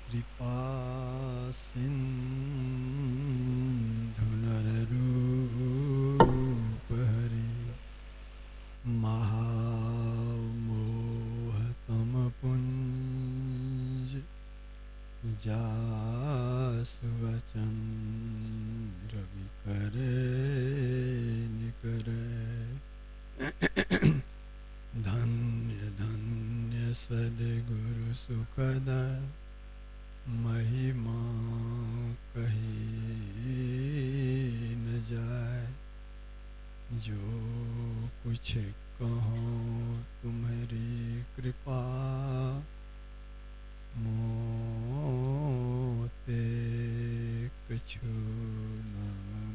कृपा सिंधु नररूप हरि महामोहतम पुंज जासु वचन रवि करे निकरे। धन्य धन्य सद्गुरु सुखद महिमा कही न जाए। जो कुछ कहो तुम्हारी कृपा मोते कछु न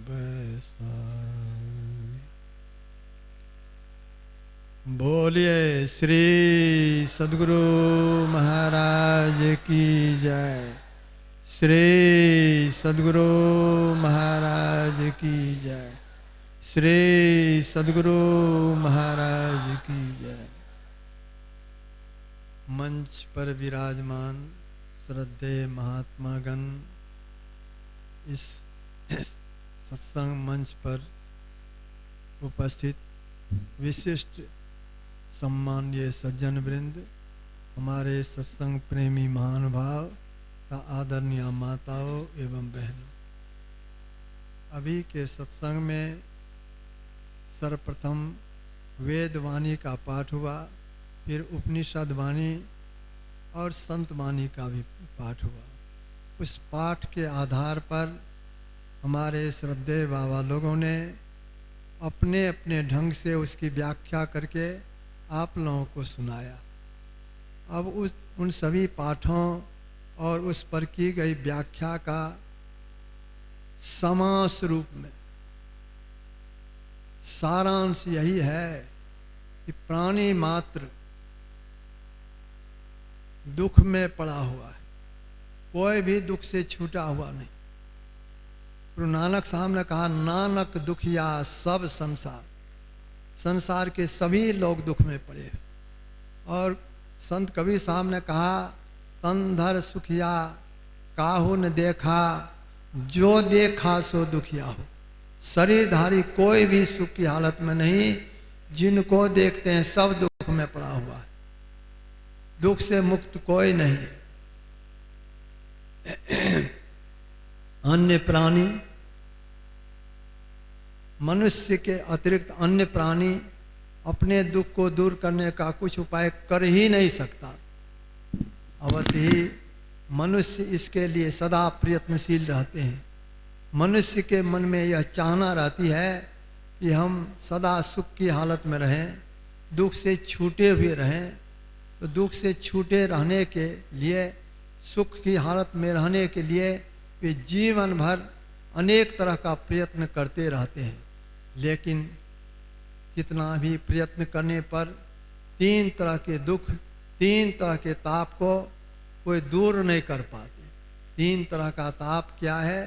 बैसाए। बोलिए श्री सद्गुरु महाराज की जय। श्री सद्गुरु महाराज की जय। श्री सद्गुरु महाराज की जय। मंच पर विराजमान श्रद्धेय महात्मागण, इस सत्संग मंच पर उपस्थित विशिष्ट सम्माननीय सज्जन वृंद, हमारे सत्संग प्रेमी महानुभाव तथा आदरणीय माताओं एवं बहनों, अभी के सत्संग में सर्वप्रथम वेद वाणी का पाठ हुआ, फिर उपनिषद वाणी और संत वाणी का भी पाठ हुआ। उस पाठ के आधार पर हमारे श्रद्धेय बाबा लोगों ने अपने अपने ढंग से उसकी व्याख्या करके आप लोगों को सुनाया। अब उन सभी पाठों और उस पर की गई व्याख्या का समास रूप में सारांश यही है कि प्राणी मात्र दुख में पड़ा हुआ है, कोई भी दुख से छूटा हुआ नहीं। गुरु नानक साहब ने कहा, नानक दुखिया सब संसार, संसार के सभी लोग दुख में पड़े। और संत कबीर साहब ने कहा, तनधर सुखिया काहू न देखा, जो देखा सो दुखिया हो। शरीरधारी कोई भी सुख की हालत में नहीं, जिनको देखते हैं सब दुख में पड़ा हुआ है, दुख से मुक्त कोई नहीं। अन्य प्राणी, मनुष्य के अतिरिक्त अन्य प्राणी अपने दुख को दूर करने का कुछ उपाय कर ही नहीं सकता। अवश्य ही मनुष्य इसके लिए सदा प्रयत्नशील रहते हैं। मनुष्य के मन में यह चाहना रहती है कि हम सदा सुख की हालत में रहें, दुख से छूटे हुए रहें। तो दुख से छूटे रहने के लिए, सुख की हालत में रहने के लिए वे जीवन भर अनेक तरह का प्रयत्न करते रहते हैं। लेकिन कितना भी प्रयत्न करने पर तीन तरह के दुख, तीन तरह के ताप को कोई दूर नहीं कर पाते। तीन तरह का ताप क्या है?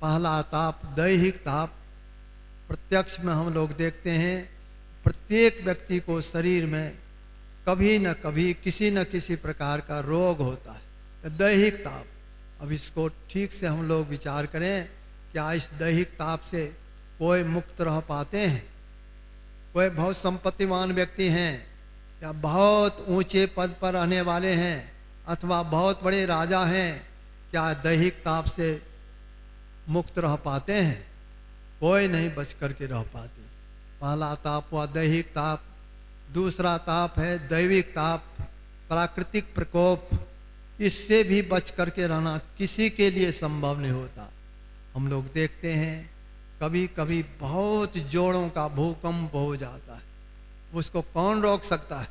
पहला ताप दैहिक ताप। प्रत्यक्ष में हम लोग देखते हैं, प्रत्येक व्यक्ति को शरीर में कभी न कभी किसी न किसी प्रकार का रोग होता है, दैहिक ताप। अब इसको ठीक से हम लोग विचार करें, क्या इस दैहिक ताप से कोई मुक्त रह पाते हैं? कोई बहुत संपत्तिवान व्यक्ति हैं या बहुत ऊंचे पद पर रहने वाले हैं अथवा बहुत बड़े राजा हैं, क्या दैहिक ताप से मुक्त रह पाते हैं? कोई नहीं बच करके रह पाते। पहला ताप हुआ दैहिक ताप। दूसरा ताप है दैविक ताप, प्राकृतिक प्रकोप। इससे भी बच करके रहना किसी के लिए संभव नहीं होता। हम लोग देखते हैं कभी कभी बहुत जोड़ों का भूकंप हो जाता है, उसको कौन रोक सकता है?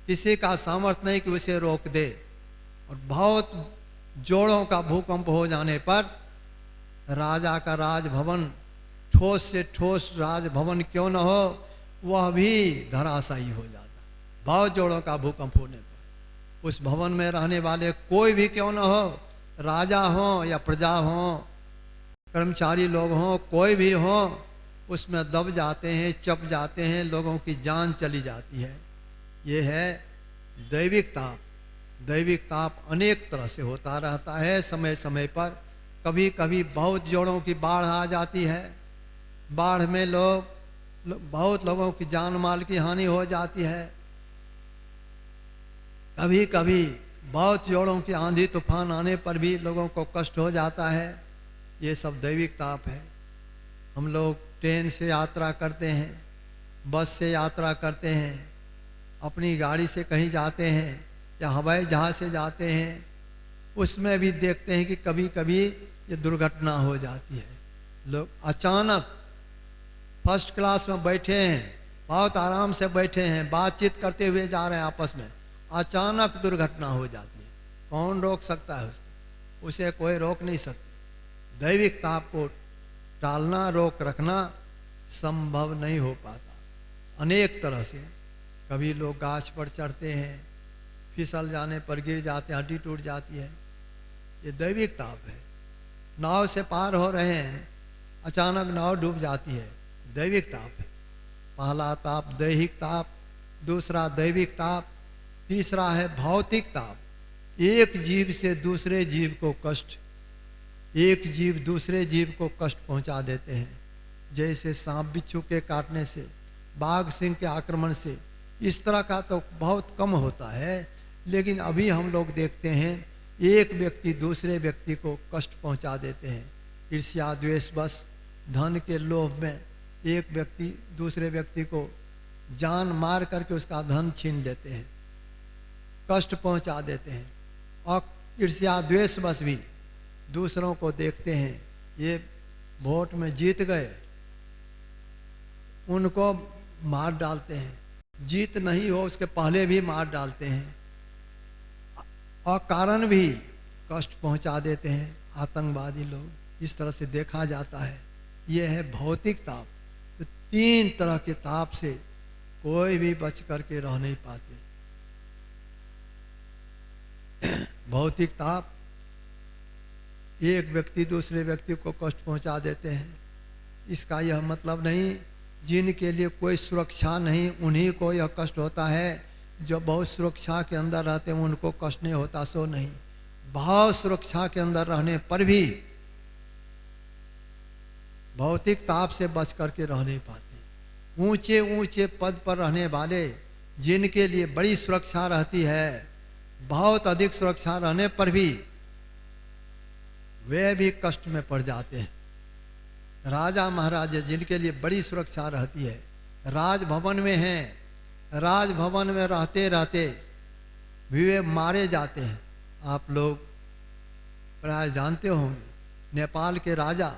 किसी का सामर्थ्य नहीं कि उसे रोक दे। और बहुत जोड़ों का भूकंप हो जाने पर राजा का राजभवन, ठोस से ठोस राजभवन क्यों न हो, वह भी धराशायी हो जाता। बहुत जोड़ों का भूकंप होने पर उस भवन में रहने वाले कोई भी क्यों न हो, राजा हो या प्रजा हो, कर्मचारी लोग हों, कोई भी हो, उसमें दब जाते हैं, चप जाते हैं, लोगों की जान चली जाती है। ये है दैविक ताप। दैविक ताप अनेक तरह से होता रहता है समय समय पर। कभी कभी बहुत जोड़ों की बाढ़ आ जाती है, बाढ़ में बहुत लोगों की जान माल की हानि हो जाती है। कभी कभी बहुत जोड़ों की आंधी तूफान आने पर भी लोगों को कष्ट हो जाता है। ये सब दैविक ताप है। हम लोग ट्रेन से यात्रा करते हैं, बस से यात्रा करते हैं, अपनी गाड़ी से कहीं जाते हैं या हवाई जहाज से जाते हैं, उसमें भी देखते हैं कि कभी कभी ये दुर्घटना हो जाती है। लोग अचानक फर्स्ट क्लास में बैठे हैं, बहुत आराम से बैठे हैं, बातचीत करते हुए जा रहे हैं आपस में, अचानक दुर्घटना हो जाती है। कौन रोक सकता है उसको? उसे कोई रोक नहीं सकता। दैविक ताप को टालना, रोक रखना संभव नहीं हो पाता। अनेक तरह से कभी लोग गाछ पर चढ़ते हैं, फिसल जाने पर गिर जाते हैं, हड्डी टूट जाती है। ये दैविक ताप है। नाव से पार हो रहे हैं, अचानक नाव डूब जाती है, दैविक ताप है। पहला ताप दैहिक ताप, दूसरा दैविक ताप, तीसरा है भौतिक ताप। एक जीव से दूसरे जीव को कष्ट, एक जीव दूसरे जीव को कष्ट पहुंचा देते हैं। जैसे सांप बिच्छू के काटने से, बाघ सिंह के आक्रमण से, इस तरह का तो बहुत कम होता है। लेकिन अभी हम लोग देखते हैं एक व्यक्ति दूसरे व्यक्ति को कष्ट पहुंचा देते हैं। ईर्ष्या द्वेष बस धन के लोभ में एक व्यक्ति दूसरे व्यक्ति को जान मार करके उसका धन छीन लेते हैं, कष्ट पहुंचा देते हैं। और ईर्ष्या द्वेष बस भी दूसरों को देखते हैं, ये वोट में जीत गए, उनको मार डालते हैं, जीत नहीं हो उसके पहले भी मार डालते हैं, और कारण भी कष्ट पहुंचा देते हैं। आतंकवादी लोग, इस तरह से देखा जाता है। ये है भौतिक ताप। तो तीन तरह के ताप से कोई भी बच करके रह नहीं पाते। भौतिक ताप, एक व्यक्ति दूसरे व्यक्ति को कष्ट पहुंचा देते हैं। इसका यह मतलब नहीं जिनके लिए कोई सुरक्षा नहीं उन्हीं को यह कष्ट होता है, जो बहुत सुरक्षा के अंदर रहते हैं उनको कष्ट नहीं होता, सो नहीं। भाव सुरक्षा के अंदर रहने पर भी भौतिक ताप से बच करके रह नहीं पाते। ऊंचे ऊंचे पद पर रहने वाले जिनके लिए बड़ी सुरक्षा रहती है, बहुत अधिक सुरक्षा रहने पर भी वे भी कष्ट में पड़ जाते हैं। राजा महाराजा जिनके लिए बड़ी सुरक्षा रहती है, राजभवन में हैं, राजभवन में रहते रहते भी वे मारे जाते हैं। आप लोग प्राय जानते होंगे, नेपाल के राजा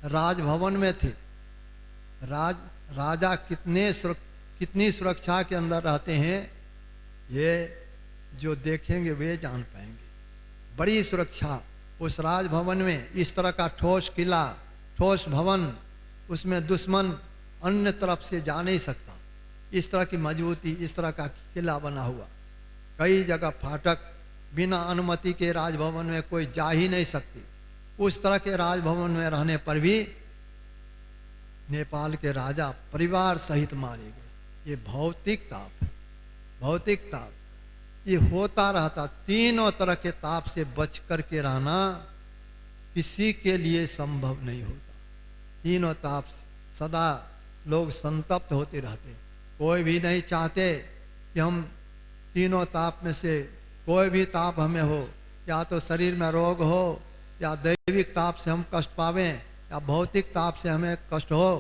राजभवन में थे। राजा कितनी सुरक्षा के अंदर रहते हैं, ये जो देखेंगे वे जान पाएंगे। बड़ी सुरक्षा उस राजभवन में, इस तरह का ठोस किला, ठोस भवन, उसमें दुश्मन अन्य तरफ से जा नहीं सकता। इस तरह की मजबूती, इस तरह का किला बना हुआ। कई जगह फाटक, बिना अनुमति के राजभवन में कोई जा ही नहीं सकती। उस तरह के राजभवन में रहने पर भी नेपाल के राजा परिवार सहित मारे गए। ये भौतिक ताप, भौतिक ताप ये होता रहता। तीनों तरह के ताप से बच करके रहना किसी के लिए संभव नहीं होता। तीनों ताप सदा लोग संतप्त होते रहते। कोई भी नहीं चाहते कि हम तीनों ताप में से कोई भी ताप हमें हो, या तो शरीर में रोग हो, या दैविक ताप से हम कष्ट पावें, या भौतिक ताप से हमें कष्ट हो।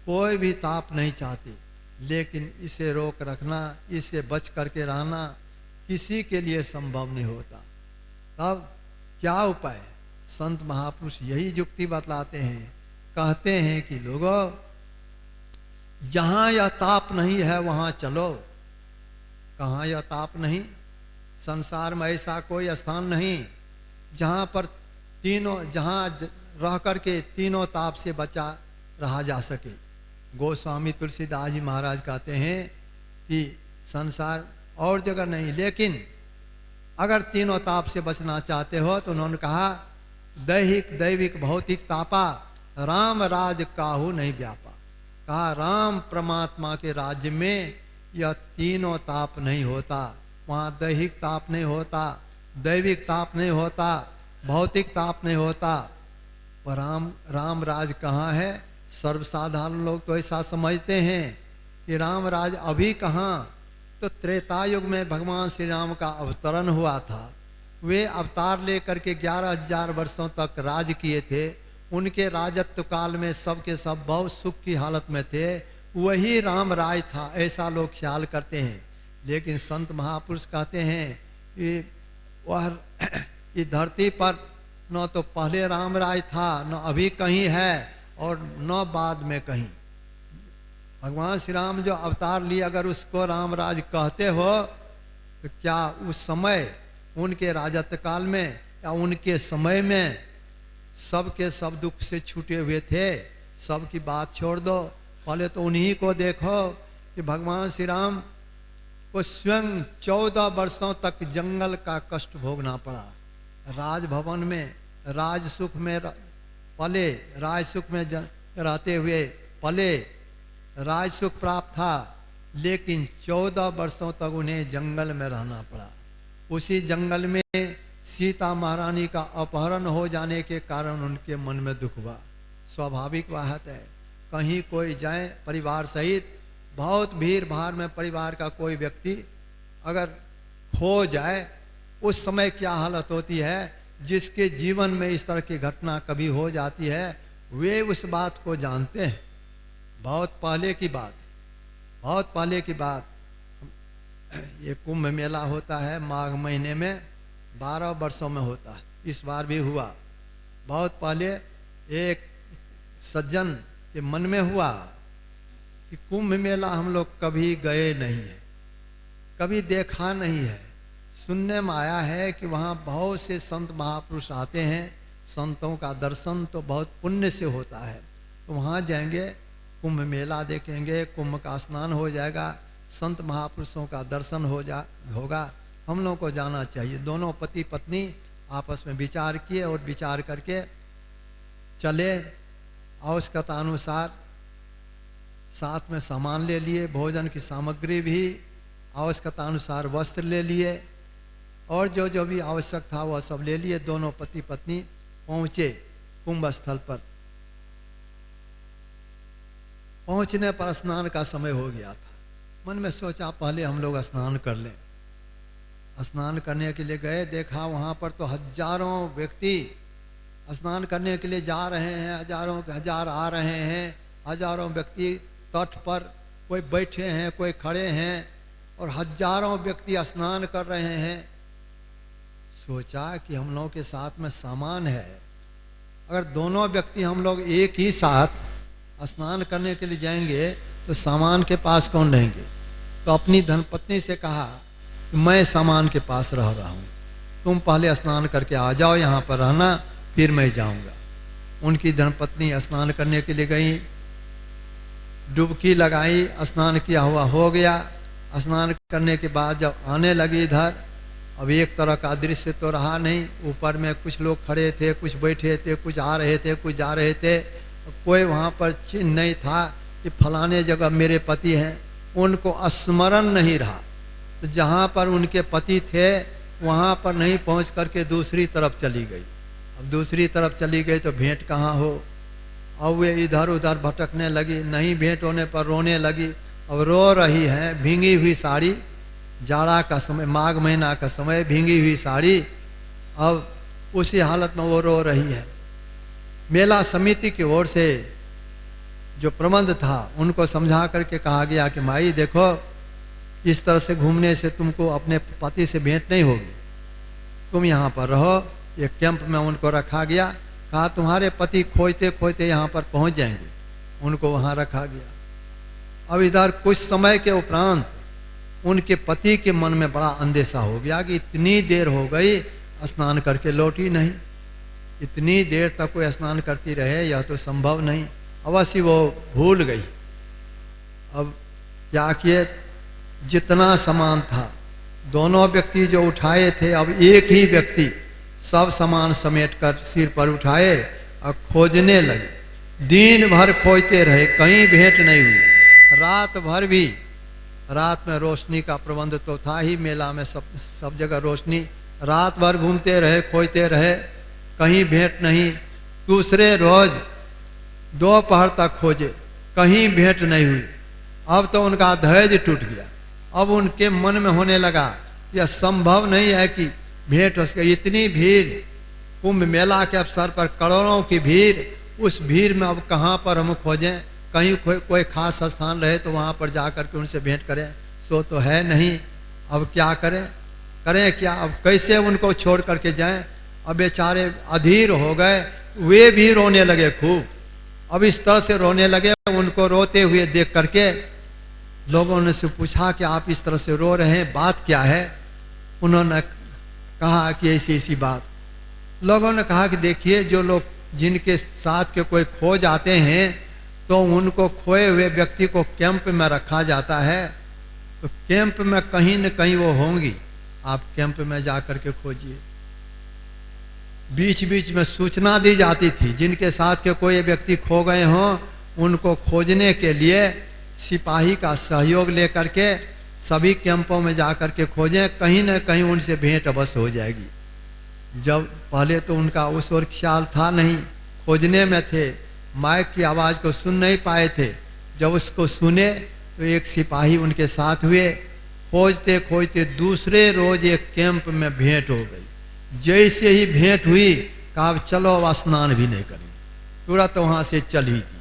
कोई भी ताप नहीं चाहती, लेकिन इसे रोक रखना, इससे बच करके रहना किसी के लिए संभव नहीं होता। तब क्या उपाय? संत महापुरुष यही युक्ति बतलाते हैं। कहते हैं कि लोगों, जहां यह ताप नहीं है वहां चलो। कहाँ यह ताप नहीं? संसार में ऐसा कोई स्थान नहीं जहां पर जहां रह करके तीनों ताप से बचा रहा जा सके। गोस्वामी तुलसीदास जी महाराज कहते हैं कि संसार और जगह नहीं, लेकिन अगर तीनों ताप से बचना चाहते हो तो उन्होंने कहा, दैहिक दैविक भौतिक तापा राम राज काहू नहीं व्यापा। कहा राम परमात्मा के राज्य में यह तीनों ताप नहीं होता। वहाँ दैहिक ताप नहीं होता, दैविक ताप नहीं होता, भौतिक ताप नहीं होता। पर राम राज कहाँ है? सर्वसाधारण लोग तो ऐसा समझते हैं कि राम राज अभी कहाँ, तो त्रेता युग में भगवान श्री राम का अवतरण हुआ था। वे अवतार लेकर के 11,000 वर्षों तक राज किए थे। उनके राजत्व काल में सब के सब बहुत सुख की हालत में थे, वही राम राज था, ऐसा लोग ख्याल करते हैं। लेकिन संत महापुरुष कहते हैं कि वह इस धरती पर न तो पहले राम राज था, न अभी कहीं है, और न बाद में कहीं। भगवान श्री राम जो अवतार लिए, अगर उसको राम राज कहते हो तो क्या उस समय उनके राजत्व काल में या उनके समय में सब के सब दुख से छूटे हुए थे? सब की बात छोड़ दो, पहले तो उन्हीं को देखो कि भगवान श्री राम को स्वयं 14 वर्षों तक जंगल का कष्ट भोगना पड़ा। राजभवन में राज सुख में पले, राज सुख में रहते हुए पले, राज सुख प्राप्त था, लेकिन 14 वर्षों तक उन्हें जंगल में रहना पड़ा। उसी जंगल में सीता महारानी का अपहरण हो जाने के कारण उनके मन में दुख हुआ। स्वाभाविक बात है, कहीं कोई जाए परिवार सहित, बहुत भीड़ भाड़ में परिवार का कोई व्यक्ति अगर खो जाए, उस समय क्या हालत होती है। जिसके जीवन में इस तरह की घटना कभी हो जाती है, वे उस बात को जानते हैं। बहुत पहले की बात, बहुत पहले की बात, ये कुंभ मेला होता है माघ महीने में, 12 वर्षों में होता है। इस बार भी हुआ। बहुत पहले एक सज्जन के मन में हुआ कि कुंभ मेला हम लोग कभी गए नहीं है, कभी देखा नहीं है। सुनने में आया है कि वहाँ बहुत से संत महापुरुष आते हैं, संतों का दर्शन तो बहुत पुण्य से होता है, तो वहाँ जाएंगे, कुंभ मेला देखेंगे, कुंभ का स्नान हो जाएगा, संत महापुरुषों का दर्शन होगा। हम लोगों को जाना चाहिए। दोनों पति पत्नी आपस में विचार किए और विचार करके चले। आवश्यकता अनुसार साथ में सामान ले लिए, भोजन की सामग्री भी, आवश्यकता अनुसार वस्त्र ले लिए, और जो जो भी आवश्यक था वह सब ले लिए। दोनों पति पत्नी पहुँचे कुंभ स्थल पर। पहुँचने पर स्नान का समय हो गया था। मन में सोचा पहले हम लोग स्नान कर लें। स्नान करने के लिए गए, देखा वहाँ पर तो हजारों व्यक्ति स्नान करने के लिए जा रहे हैं, हजारों के हजार आ रहे हैं, हजारों व्यक्ति तट पर, कोई बैठे हैं, कोई खड़े हैं, और हजारों व्यक्ति स्नान कर रहे हैं। सोचा कि हम लोगों के साथ में सामान है, अगर दोनों व्यक्ति हम लोग एक ही साथ स्नान करने के लिए जाएंगे तो सामान के पास कौन रहेंगे। तो अपनी धर्मपत्नी से कहा कि मैं सामान के पास रह रहा हूँ, तुम पहले स्नान करके आ जाओ, यहाँ पर रहना, फिर मैं जाऊँगा। उनकी धर्मपत्नी स्नान करने के लिए गई, डुबकी लगाई, स्नान किया हुआ हो गया। स्नान करने के बाद जब आने लगी इधर, अब एक तरह का दृश्य तो रहा नहीं। ऊपर में कुछ लोग खड़े थे, कुछ बैठे थे, कुछ आ रहे थे, कुछ जा रहे थे। कोई वहाँ पर चिन्ह नहीं था कि फलाने जगह मेरे पति हैं। उनको स्मरण नहीं रहा, तो जहाँ पर उनके पति थे वहाँ पर नहीं पहुँच करके दूसरी तरफ चली गई। अब दूसरी तरफ चली गई तो भेंट कहाँ हो। अब वे इधर उधर भटकने लगी, नहीं भेंट होने पर रोने लगी। अब रो रही है, भींगी हुई साड़ी, जाड़ा का समय, माघ महीना का समय, भींगी हुई साड़ी। अब उसी हालत में वो रो रही है। मेला समिति की ओर से जो प्रबंध था उनको समझा करके कहा गया कि माई देखो, इस तरह से घूमने से तुमको अपने पति से भेंट नहीं होगी, तुम यहाँ पर रहो। एक कैंप में उनको रखा गया। कहा तुम्हारे पति खोजते खोजते यहाँ पर पहुँच जाएंगे। उनको वहाँ रखा गया। अब इधर कुछ समय के उपरांत उनके पति के मन में बड़ा अंदेशा हो गया कि इतनी देर हो गई, स्नान करके लौटी नहीं, इतनी देर तक कोई स्नान करती रहे, यह तो संभव नहीं। अवश्य वो भूल गई। अब क्या किए, जितना सामान था दोनों व्यक्ति जो उठाए थे, अब एक ही व्यक्ति सब सामान समेट कर सिर पर उठाए और खोजने लगे। दिन भर खोजते रहे, कहीं भेंट नहीं हुई। रात भर भी रात में रोशनी का प्रबंध तो था ही, मेला में सब जगह रोशनी। रात भर घूमते रहे, खोजते रहे, कहीं भेंट नहीं। दूसरे रोज दोपहर तक खोजे, कहीं भेंट नहीं हुई। अब तो उनका धैर्य टूट गया। अब उनके मन में होने लगा यह संभव नहीं है कि भेंट हो सके। इतनी भीड़, कुंभ मेला के अवसर पर करोड़ों की भीड़, उस भीड़ में अब कहाँ पर हम खोजें? कहीं कोई खास स्थान रहे तो वहाँ पर जा कर के उनसे भेंट करें, सो तो है नहीं। अब क्या करें? करें क्या? अब कैसे उनको छोड़ करके जाएं? अब बेचारे अधीर हो गए, वे भी रोने लगे खूब। अब इस तरह से रोने लगे, उनको रोते हुए देख करके लोगों ने से पूछा कि आप इस तरह से रो रहे हैं, बात क्या है? उन्होंने कहा कि ऐसी ऐसी बात। लोगों ने कहा कि देखिए, जो लोग जिनके साथ के कोई खो जाते हैं तो उनको खोए हुए व्यक्ति को कैंप में रखा जाता है, तो कैंप में कहीं न कहीं वो होंगी, आप कैंप में जाकर के खोजिए। बीच बीच में सूचना दी जाती थी, जिनके साथ के कोई व्यक्ति खो गए हों उनको खोजने के लिए सिपाही का सहयोग लेकर के सभी कैंपों में जाकर के खोजें, कहीं न कहीं उनसे भेंट अवश्य हो जाएगी। जब पहले तो उनका उस ओर ख्याल था नहीं, खोजने में थे, माइक की आवाज़ को सुन नहीं पाए थे। जब उसको सुने तो एक सिपाही उनके साथ हुए, खोजते खोजते दूसरे रोज एक कैंप में भेंट हो गई। जैसे ही भेंट हुई, कहा चलो अब स्नान भी नहीं करेंगे, तुरंत वहाँ से चल ही दी।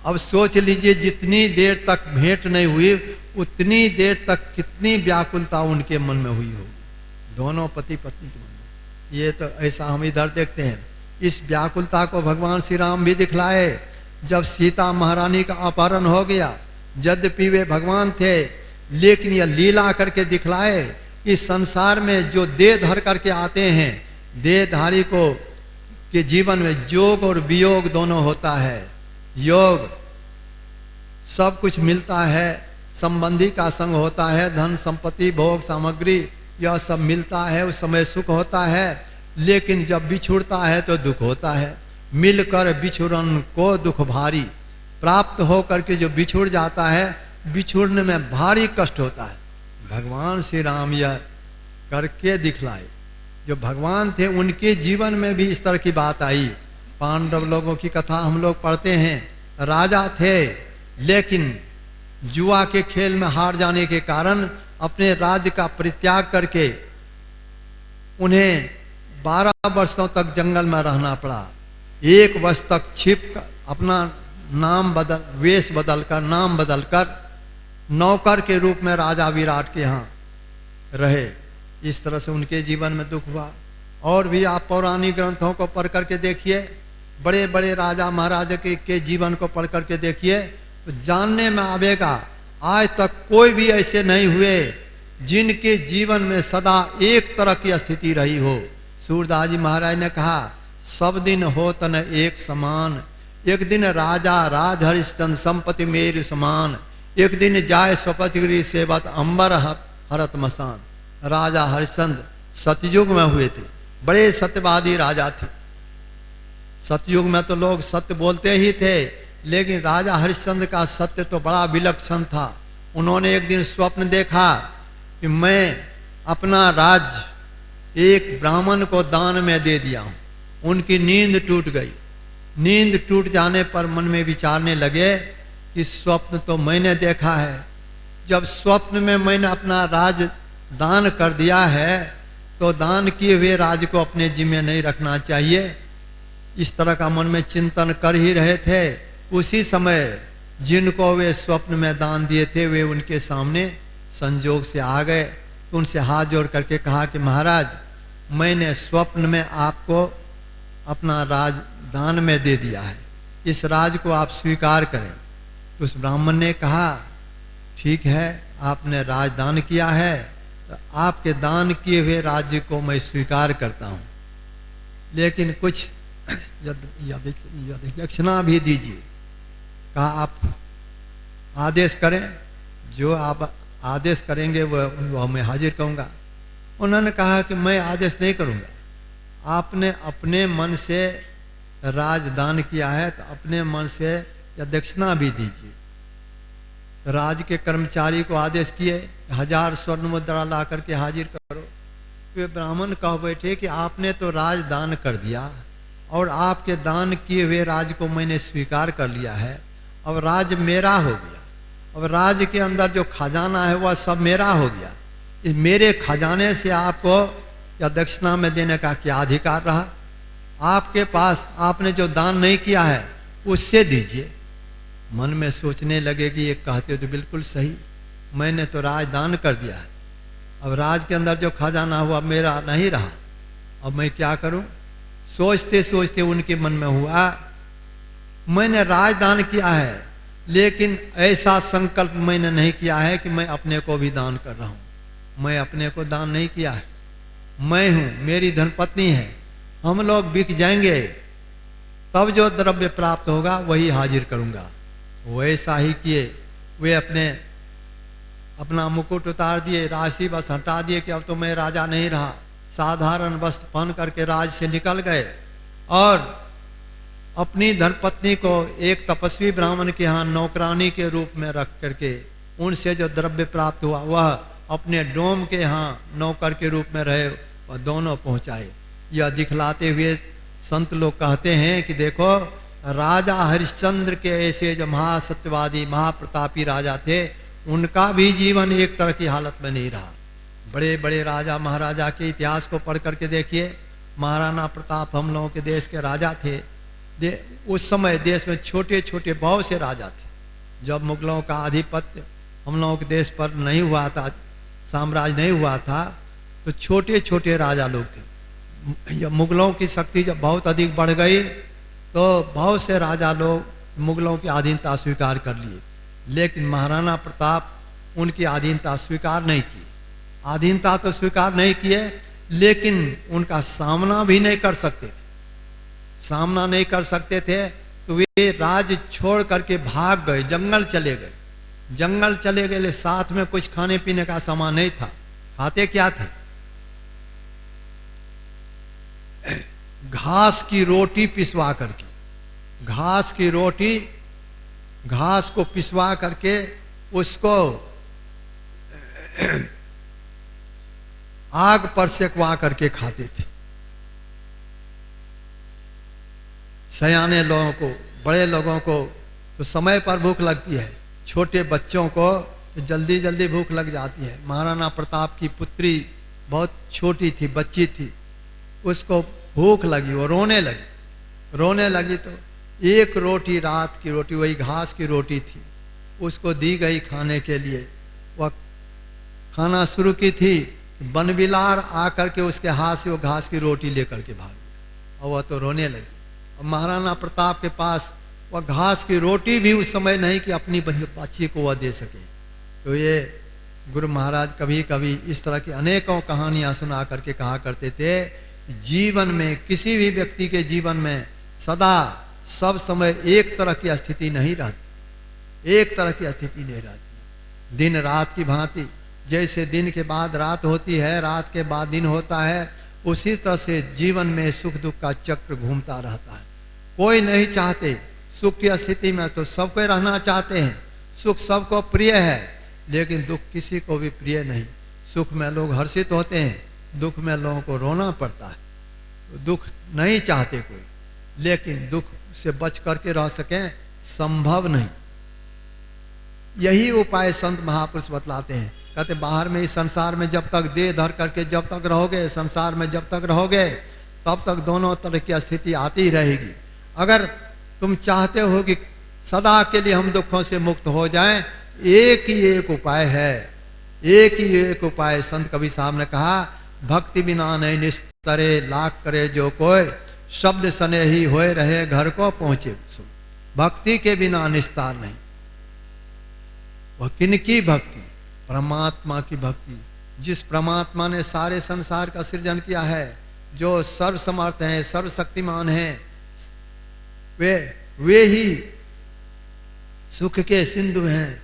अब सोच लीजिए, जितनी देर तक भेंट नहीं हुई उतनी देर तक कितनी व्याकुलता उनके मन में हुई होगी, दोनों पति पत्नी के मन में। ये तो ऐसा हम इधर देखते हैं। इस व्याकुलता को भगवान श्री राम भी दिखलाए। जब सीता महारानी का अपहरण हो गया, यद्यपि वे भगवान थे, लेकिन यह लीला करके दिखलाए कि संसार में जो देह धर करके आते हैं, देहधारी को के जीवन में योग और वियोग दोनों होता है। योग सब कुछ मिलता है, संबंधी का संग होता है, धन संपत्ति भोग सामग्री यह सब मिलता है, उस समय सुख होता है। लेकिन जब बिछुड़ता है तो दुख होता है। मिलकर बिछुड़न को दुख भारी, प्राप्त होकर के जो बिछुड़ जाता है, बिछुड़ने में भारी कष्ट होता है। भगवान श्री राम यह करके दिखलाए। जो भगवान थे उनके जीवन में भी इस तरह की बात आई। पांडव लोगों की कथा हम लोग पढ़ते हैं, राजा थे लेकिन जुआ के खेल में हार जाने के कारण अपने राज्य का परित्याग करके उन्हें 12 वर्षों तक जंगल में रहना पड़ा। 1 वर्ष तक छिप कर अपना वेश बदलकर, नाम बदलकर नौकर के रूप में राजा विराट के यहाँ रहे। इस तरह से उनके जीवन में दुख हुआ। और भी आप पौराणिक ग्रंथों को पढ़ करके देखिए, बड़े बड़े राजा महाराजा के जीवन को पढ़ करके देखिए तो जानने में आवेगा, आज तक कोई भी ऐसे नहीं हुए जिनके जीवन में सदा एक तरह की स्थिति रही हो। सूरदास जी महाराज ने कहा, सब दिन हो तन एक समान, एक दिन राजा राज हरिश्चंद्र संपत्ति मेरु समान, एक दिन जाय स्वपचगिरी सेवत अंबर हरत मसान। राजा हरिश्चंद्र सतयुग में हुए थे, बड़े सत्यवादी राजा थे। सतयुग में तो लोग सत्य बोलते ही थे, लेकिन राजा हरिश्चंद्र का सत्य तो बड़ा विलक्षण था। उन्होंने एक दिन स्वप्न देखा कि मैं अपना राज्य एक ब्राह्मण को दान में दे दिया हूँ। उनकी नींद टूट गई। नींद टूट जाने पर मन में विचारने लगे कि स्वप्न तो मैंने देखा है, जब स्वप्न में मैंने अपना राज दान कर दिया है तो दान किए हुए राज को अपने जिम्मे नहीं रखना चाहिए। इस तरह का मन में चिंतन कर ही रहे थे। उसी समय जिनको वे स्वप्न में दान दिए थे वे उनके सामने संजोग से आ गए। तो उनसे हाथ जोड़ करके कहा कि महाराज, मैंने स्वप्न में आपको अपना राज दान में दे दिया है, इस राज को आप स्वीकार करें। तो उस ब्राह्मण ने कहा, ठीक है, आपने राज दान किया है तो आपके दान किए हुए राज्य को मैं स्वीकार करता हूँ, लेकिन कुछ दक्षिणा भी दीजिए। कहा, आप आदेश करें, जो आप आदेश करेंगे वह मैं हाजिर कहूँगा। उन्होंने कहा कि मैं आदेश नहीं करूँगा, आपने अपने मन से राजदान किया है तो अपने मन से या दक्षिणा भी दीजिए। राज के कर्मचारी को आदेश किए 1000 स्वर्ण मुद्रा ला करके हाजिर करो। वे ब्राह्मण कह बैठे कि आपने तो राज दान कर दिया और आपके दान किए हुए राज को मैंने स्वीकार कर लिया है, अब राज मेरा हो गया, अब राज के अंदर जो खजाना है वह सब मेरा हो गया, इस मेरे खजाने से आपको या दक्षिणा में देने का क्या अधिकार रहा? आपके पास आपने जो दान नहीं किया है उससे दीजिए। मन में सोचने लगे कि ये कहते तो बिल्कुल सही, मैंने तो राज दान कर दिया है, अब राज के अंदर जो खजाना हुआ मेरा नहीं रहा, अब मैं क्या करूं? सोचते सोचते उनके मन में हुआ मैंने राजदान किया है, लेकिन ऐसा संकल्प मैंने नहीं किया है कि मैं अपने को भी दान कर रहा हूं। मैं अपने को दान नहीं किया है, मैं हूं, मेरी धर्मपत्नी है, हम लोग बिक जाएंगे, तब जो द्रव्य प्राप्त होगा वही हाजिर करूंगा। वैसा ही किए, वे अपना मुकुट उतार दिए, राशि बस हटा दिए कि अब तो मैं राजा नहीं रहा, साधारण वस्त्र पहन करके राज से निकल गए और अपनी धर्मपत्नी को एक तपस्वी ब्राह्मण के यहाँ नौकरानी के रूप में रख करके उनसे जो द्रव्य प्राप्त हुआ वह अपने डोम के यहाँ नौकर के रूप में रहे, वह दोनों पहुँचाए। यह दिखलाते हुए संत लोग कहते हैं कि देखो राजा हरिश्चंद्र के ऐसे जो महासत्यवादी महाप्रतापी राजा थे उनका भी जीवन एक तरह की हालत में नहीं रहा। बड़े बड़े राजा महाराजा के इतिहास को पढ़ करके देखिए, महाराणा प्रताप हम लोगों के देश के राजा थे। उस समय देश में छोटे छोटे बहुत से राजा थे। जब मुगलों का आधिपत्य हम लोगों के देश पर नहीं हुआ था, साम्राज्य नहीं हुआ था, तो छोटे छोटे राजा लोग थे। मुगलों की शक्ति जब बहुत अधिक बढ़ गई तो बहुत से राजा लोग मुगलों की अधीनता स्वीकार कर लिए, लेकिन महाराणा प्रताप उनकी अधीनता स्वीकार नहीं की। अधीनता तो स्वीकार नहीं किए, लेकिन उनका सामना भी नहीं कर सकते थे। सामना नहीं कर सकते थे तो वे राज छोड़ करके भाग गए, जंगल चले गए। जंगल चले गए, साथ में कुछ खाने पीने का सामान नहीं था। खाते क्या थे? घास की रोटी पिसवा करके, घास की रोटी, घास को पिसवा करके उसको आग पर सेकवा करके खाते थे। सयाने लोगों को, बड़े लोगों को तो समय पर भूख लगती है, छोटे बच्चों को तो जल्दी जल्दी भूख लग जाती है। महाराणा प्रताप की पुत्री बहुत छोटी थी, बच्ची थी, उसको भूख लगी, वो रोने लगी तो एक रोटी, रात की रोटी, वही घास की रोटी थी, उसको दी गई खाने के लिए। वह खाना शुरू की थी, बनबिलार आकर के उसके हाथ से वो घास की रोटी लेकर के भाग गया और वह तो रोने लगी। और महाराणा प्रताप के पास वह घास की रोटी भी उस समय नहीं कि अपनी बच्ची को वह दे सके। तो ये गुरु महाराज कभी कभी इस तरह की अनेकों कहानियां सुना करके कहा करते थे, जीवन में किसी भी व्यक्ति के जीवन में सदा सब समय एक तरह की स्थिति नहीं रहती, एक तरह की स्थिति नहीं रहती। दिन रात की भांति, जैसे दिन के बाद रात होती है, रात के बाद दिन होता है, उसी तरह से जीवन में सुख दुख का चक्र घूमता रहता है। कोई नहीं चाहते सुख की स्थिति में, तो सबको रहना चाहते हैं, सुख सबको प्रिय है, लेकिन दुख किसी को भी प्रिय नहीं। सुख में लोग हर्षित होते हैं, दुख में लोगों को रोना पड़ता है। तो दुख नहीं चाहते कोई, लेकिन दुख से बच करके रह सकें संभव नहीं। यही उपाय संत महापुरुष बतलाते हैं। कहते बाहर में इस संसार में जब तक देह धर करके जब तक रहोगे, संसार में जब तक रहोगे, तब तक दोनों तरह की स्थिति आती ही रहेगी। अगर तुम चाहते हो कि सदा के लिए हम दुखों से मुक्त हो जाएं, एक ही एक उपाय है, एक ही एक उपाय। संत कबीर साहब ने कहा, भक्ति बिना नहीं निस्तरे, लाख करे जो कोई, शब्द सने ही होए रहे घर को पहुंचे। भक्ति के बिना निस्तार नहीं। वह किनकी भक्ति? परमात्मा की भक्ति। जिस परमात्मा ने सारे संसार का सृजन किया है, जो सर्वसमर्थ हैं, सर्वशक्तिमान हैं, वे ही सुख के सिंधु हैं।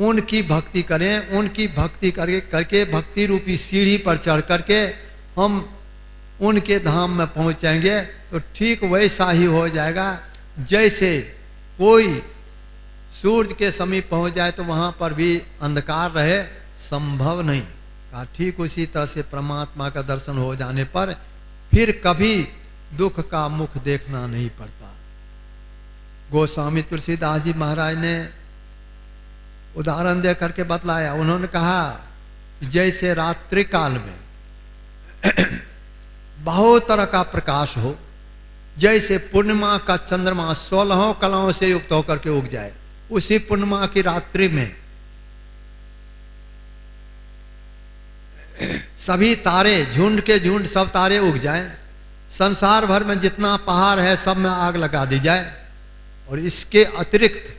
उनकी भक्ति करें, उनकी भक्ति करके भक्ति रूपी सीढ़ी पर चढ़ करके हम उनके धाम में पहुंच जाएंगे। तो ठीक वैसा ही हो जाएगा जैसे कोई सूर्य के समीप पहुंच जाए तो वहां पर भी अंधकार रहे, संभव नहीं। कहा ठीक उसी तरह से परमात्मा का दर्शन हो जाने पर फिर कभी दुख का मुख देखना नहीं पड़ता। गोस्वामी तुलसीदास जी महाराज ने उदाहरण दे करके बतलाया। उन्होंने कहा जैसे रात्रि काल में बहुत तरह का प्रकाश हो, जैसे पूर्णिमा का चंद्रमा 16 कलाओं से युक्त होकर के उग जाए, उसी पूर्णिमा की रात्रि में सभी तारे झुंड के झुंड सब तारे उग जाएं, संसार भर में जितना पहाड़ है सब में आग लगा दी जाए, और इसके अतिरिक्त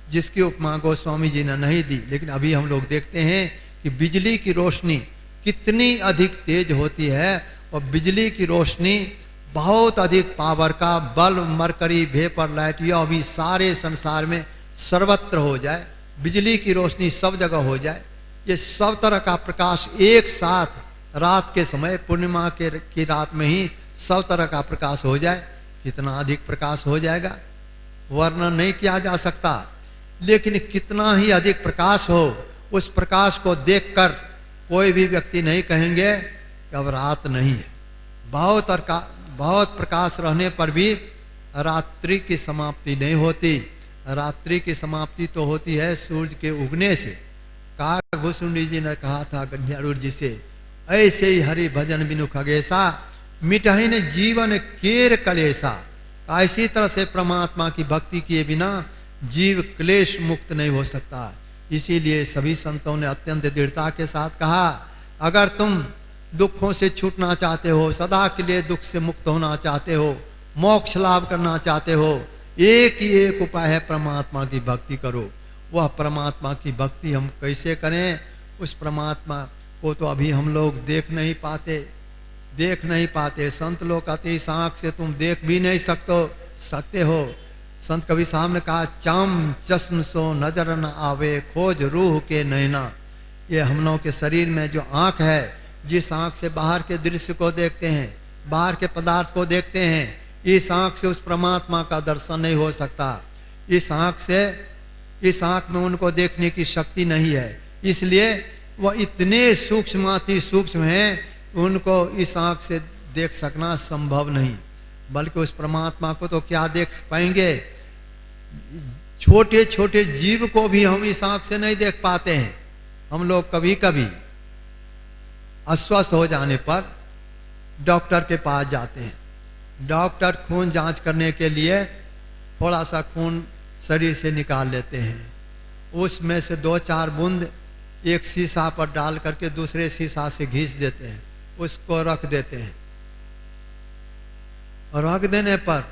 जिसकी उपमा गोस्वामी जी ने नहीं दी, लेकिन अभी हम लोग देखते हैं कि बिजली की रोशनी कितनी अधिक तेज होती है, और बिजली की रोशनी बहुत अधिक पावर का बल्ब, मरकरी, वेपर, लाइट, यह भी सारे संसार में सर्वत्र हो जाए, बिजली की रोशनी सब जगह हो जाए, ये सब तरह का प्रकाश एक साथ रात के समय पूर्णिमा की रात में ही सब तरह का प्रकाश हो जाए, कितना अधिक प्रकाश हो जाएगा वर्णन नहीं किया जा सकता। लेकिन कितना ही अधिक प्रकाश हो, उस प्रकाश को देखकर कोई भी व्यक्ति नहीं कहेंगे कि अब रात नहीं है। बहुत प्रकाश रहने पर भी रात्रि की समाप्ति नहीं होती। रात्रि की समाप्ति तो होती है सूर्य के उगने से। काकभूषुंडी जी ने कहा था गंध्यारूढ़ जी से, ऐसे ही हरि भजन बिनु खगेसा, मिटाहिन जीवन केर कलेसा। इसी तरह से परमात्मा की भक्ति किए बिना जीव क्लेश मुक्त नहीं हो सकता। इसीलिए सभी संतों ने अत्यंत दृढ़ता के साथ कहा, अगर तुम दुखों से छूटना चाहते हो, सदा के लिए दुख से मुक्त होना चाहते हो, मोक्ष लाभ करना चाहते हो, एक ही एक उपाय है, परमात्मा की भक्ति करो। वह परमात्मा की भक्ति हम कैसे करें? उस परमात्मा को तो अभी हम लोग देख नहीं पाते। संत लोग कहते इस आँख से तुम देख भी नहीं सकते हो। संत कबीर साहब ने कहा, चाम चश्म सो नजर न आवे, खोज रूह के नैना। ये हम लोगों के शरीर में जो आँख है, जिस आँख से बाहर के दृश्य को देखते हैं, बाहर के पदार्थ को देखते हैं, इस आँख से उस परमात्मा का दर्शन नहीं हो सकता। इस आँख में उनको देखने की शक्ति नहीं है, इसलिए वह इतने सूक्ष्माति सूक्ष्म हैं, उनको इस आँख से देख सकना संभव नहीं। बल्कि उस परमात्मा को तो क्या देख पाएंगे, छोटे छोटे जीव को भी हम इस आँख से नहीं देख पाते हैं। हम लोग कभी कभी अस्वस्थ हो जाने पर डॉक्टर के पास जाते हैं। डॉक्टर खून जांच करने के लिए थोड़ा सा खून शरीर से निकाल लेते हैं, उसमें से 2-4 बूंद एक शीशा पर डाल करके दूसरे शीशा से घिस देते हैं, उसको रख देते हैं। और रख देने पर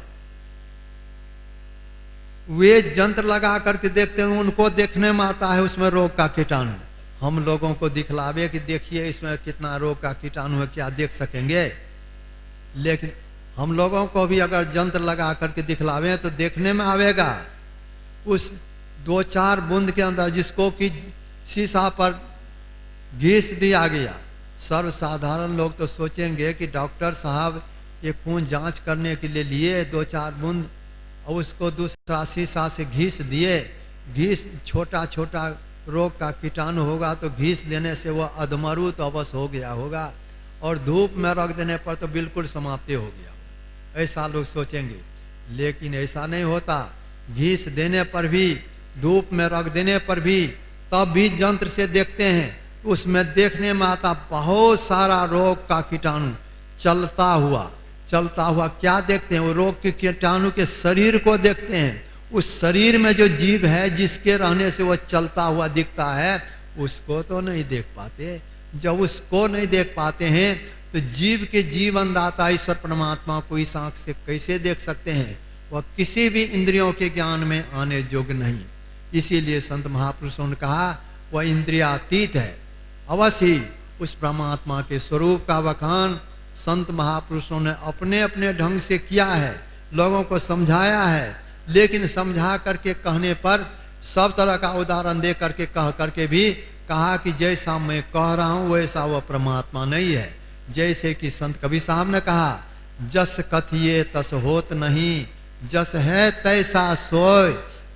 वे यंत्र लगा करके देखते हैं, उनको देखने में आता है उसमें रोग का कीटाणु। हम लोगों को दिखलावे कि देखिए इसमें कितना रोग का कीटाणु है, क्या देख सकेंगे? लेकिन हम लोगों को भी अगर यंत्र लगा करके दिखलावे तो देखने में आवेगा। उस 2-4 बूंद के अंदर जिसको कि शीशा पर घिस दिया गया, सर्वसाधारण लोग तो सोचेंगे कि डॉक्टर साहब ये खून जांच करने के लिए लिए 2-4 बूंद और उसको दूसरा शीशा से घिस दिए। घिस छोटा छोटा रोग का कीटाणु होगा तो घिस देने से वह अधमरु तो अवश्य हो गया होगा, और धूप में रख देने पर तो बिल्कुल समाप्ति हो गया, ऐसा लोग सोचेंगे। लेकिन ऐसा नहीं होता। घिस देने पर भी, धूप में रख देने पर भी, तब भी यंत्र से देखते हैं, उसमें देखने में आता बहुत सारा रोग का कीटाणु चलता हुआ। क्या देखते हैं? वो रोग के कीटाणु के शरीर को देखते हैं। उस शरीर में जो जीव है, जिसके रहने से वो चलता हुआ दिखता है, उसको तो नहीं देख पाते। जब उसको नहीं देख पाते हैं तो जीव के जीवनदाता ईश्वर परमात्मा को इस आंख से कैसे देख सकते हैं? वह किसी भी इंद्रियों के ज्ञान में आने योग्य नहीं। इसीलिए संत महापुरुषों ने कहा वह इंद्रियातीत है। अवश्य ही उस परमात्मा के स्वरूप का बखान संत महापुरुषों ने अपने अपने ढंग से किया है, लोगों को समझाया है। लेकिन समझा करके कहने पर सब तरह का उदाहरण दे करके कह करके भी कहा कि जैसा मैं कह रहा हूँ वैसा वह परमात्मा नहीं है। जैसे कि संत कबीर साहब ने कहा, जस कथिए तस होत नहीं, जस है तैसा सोय,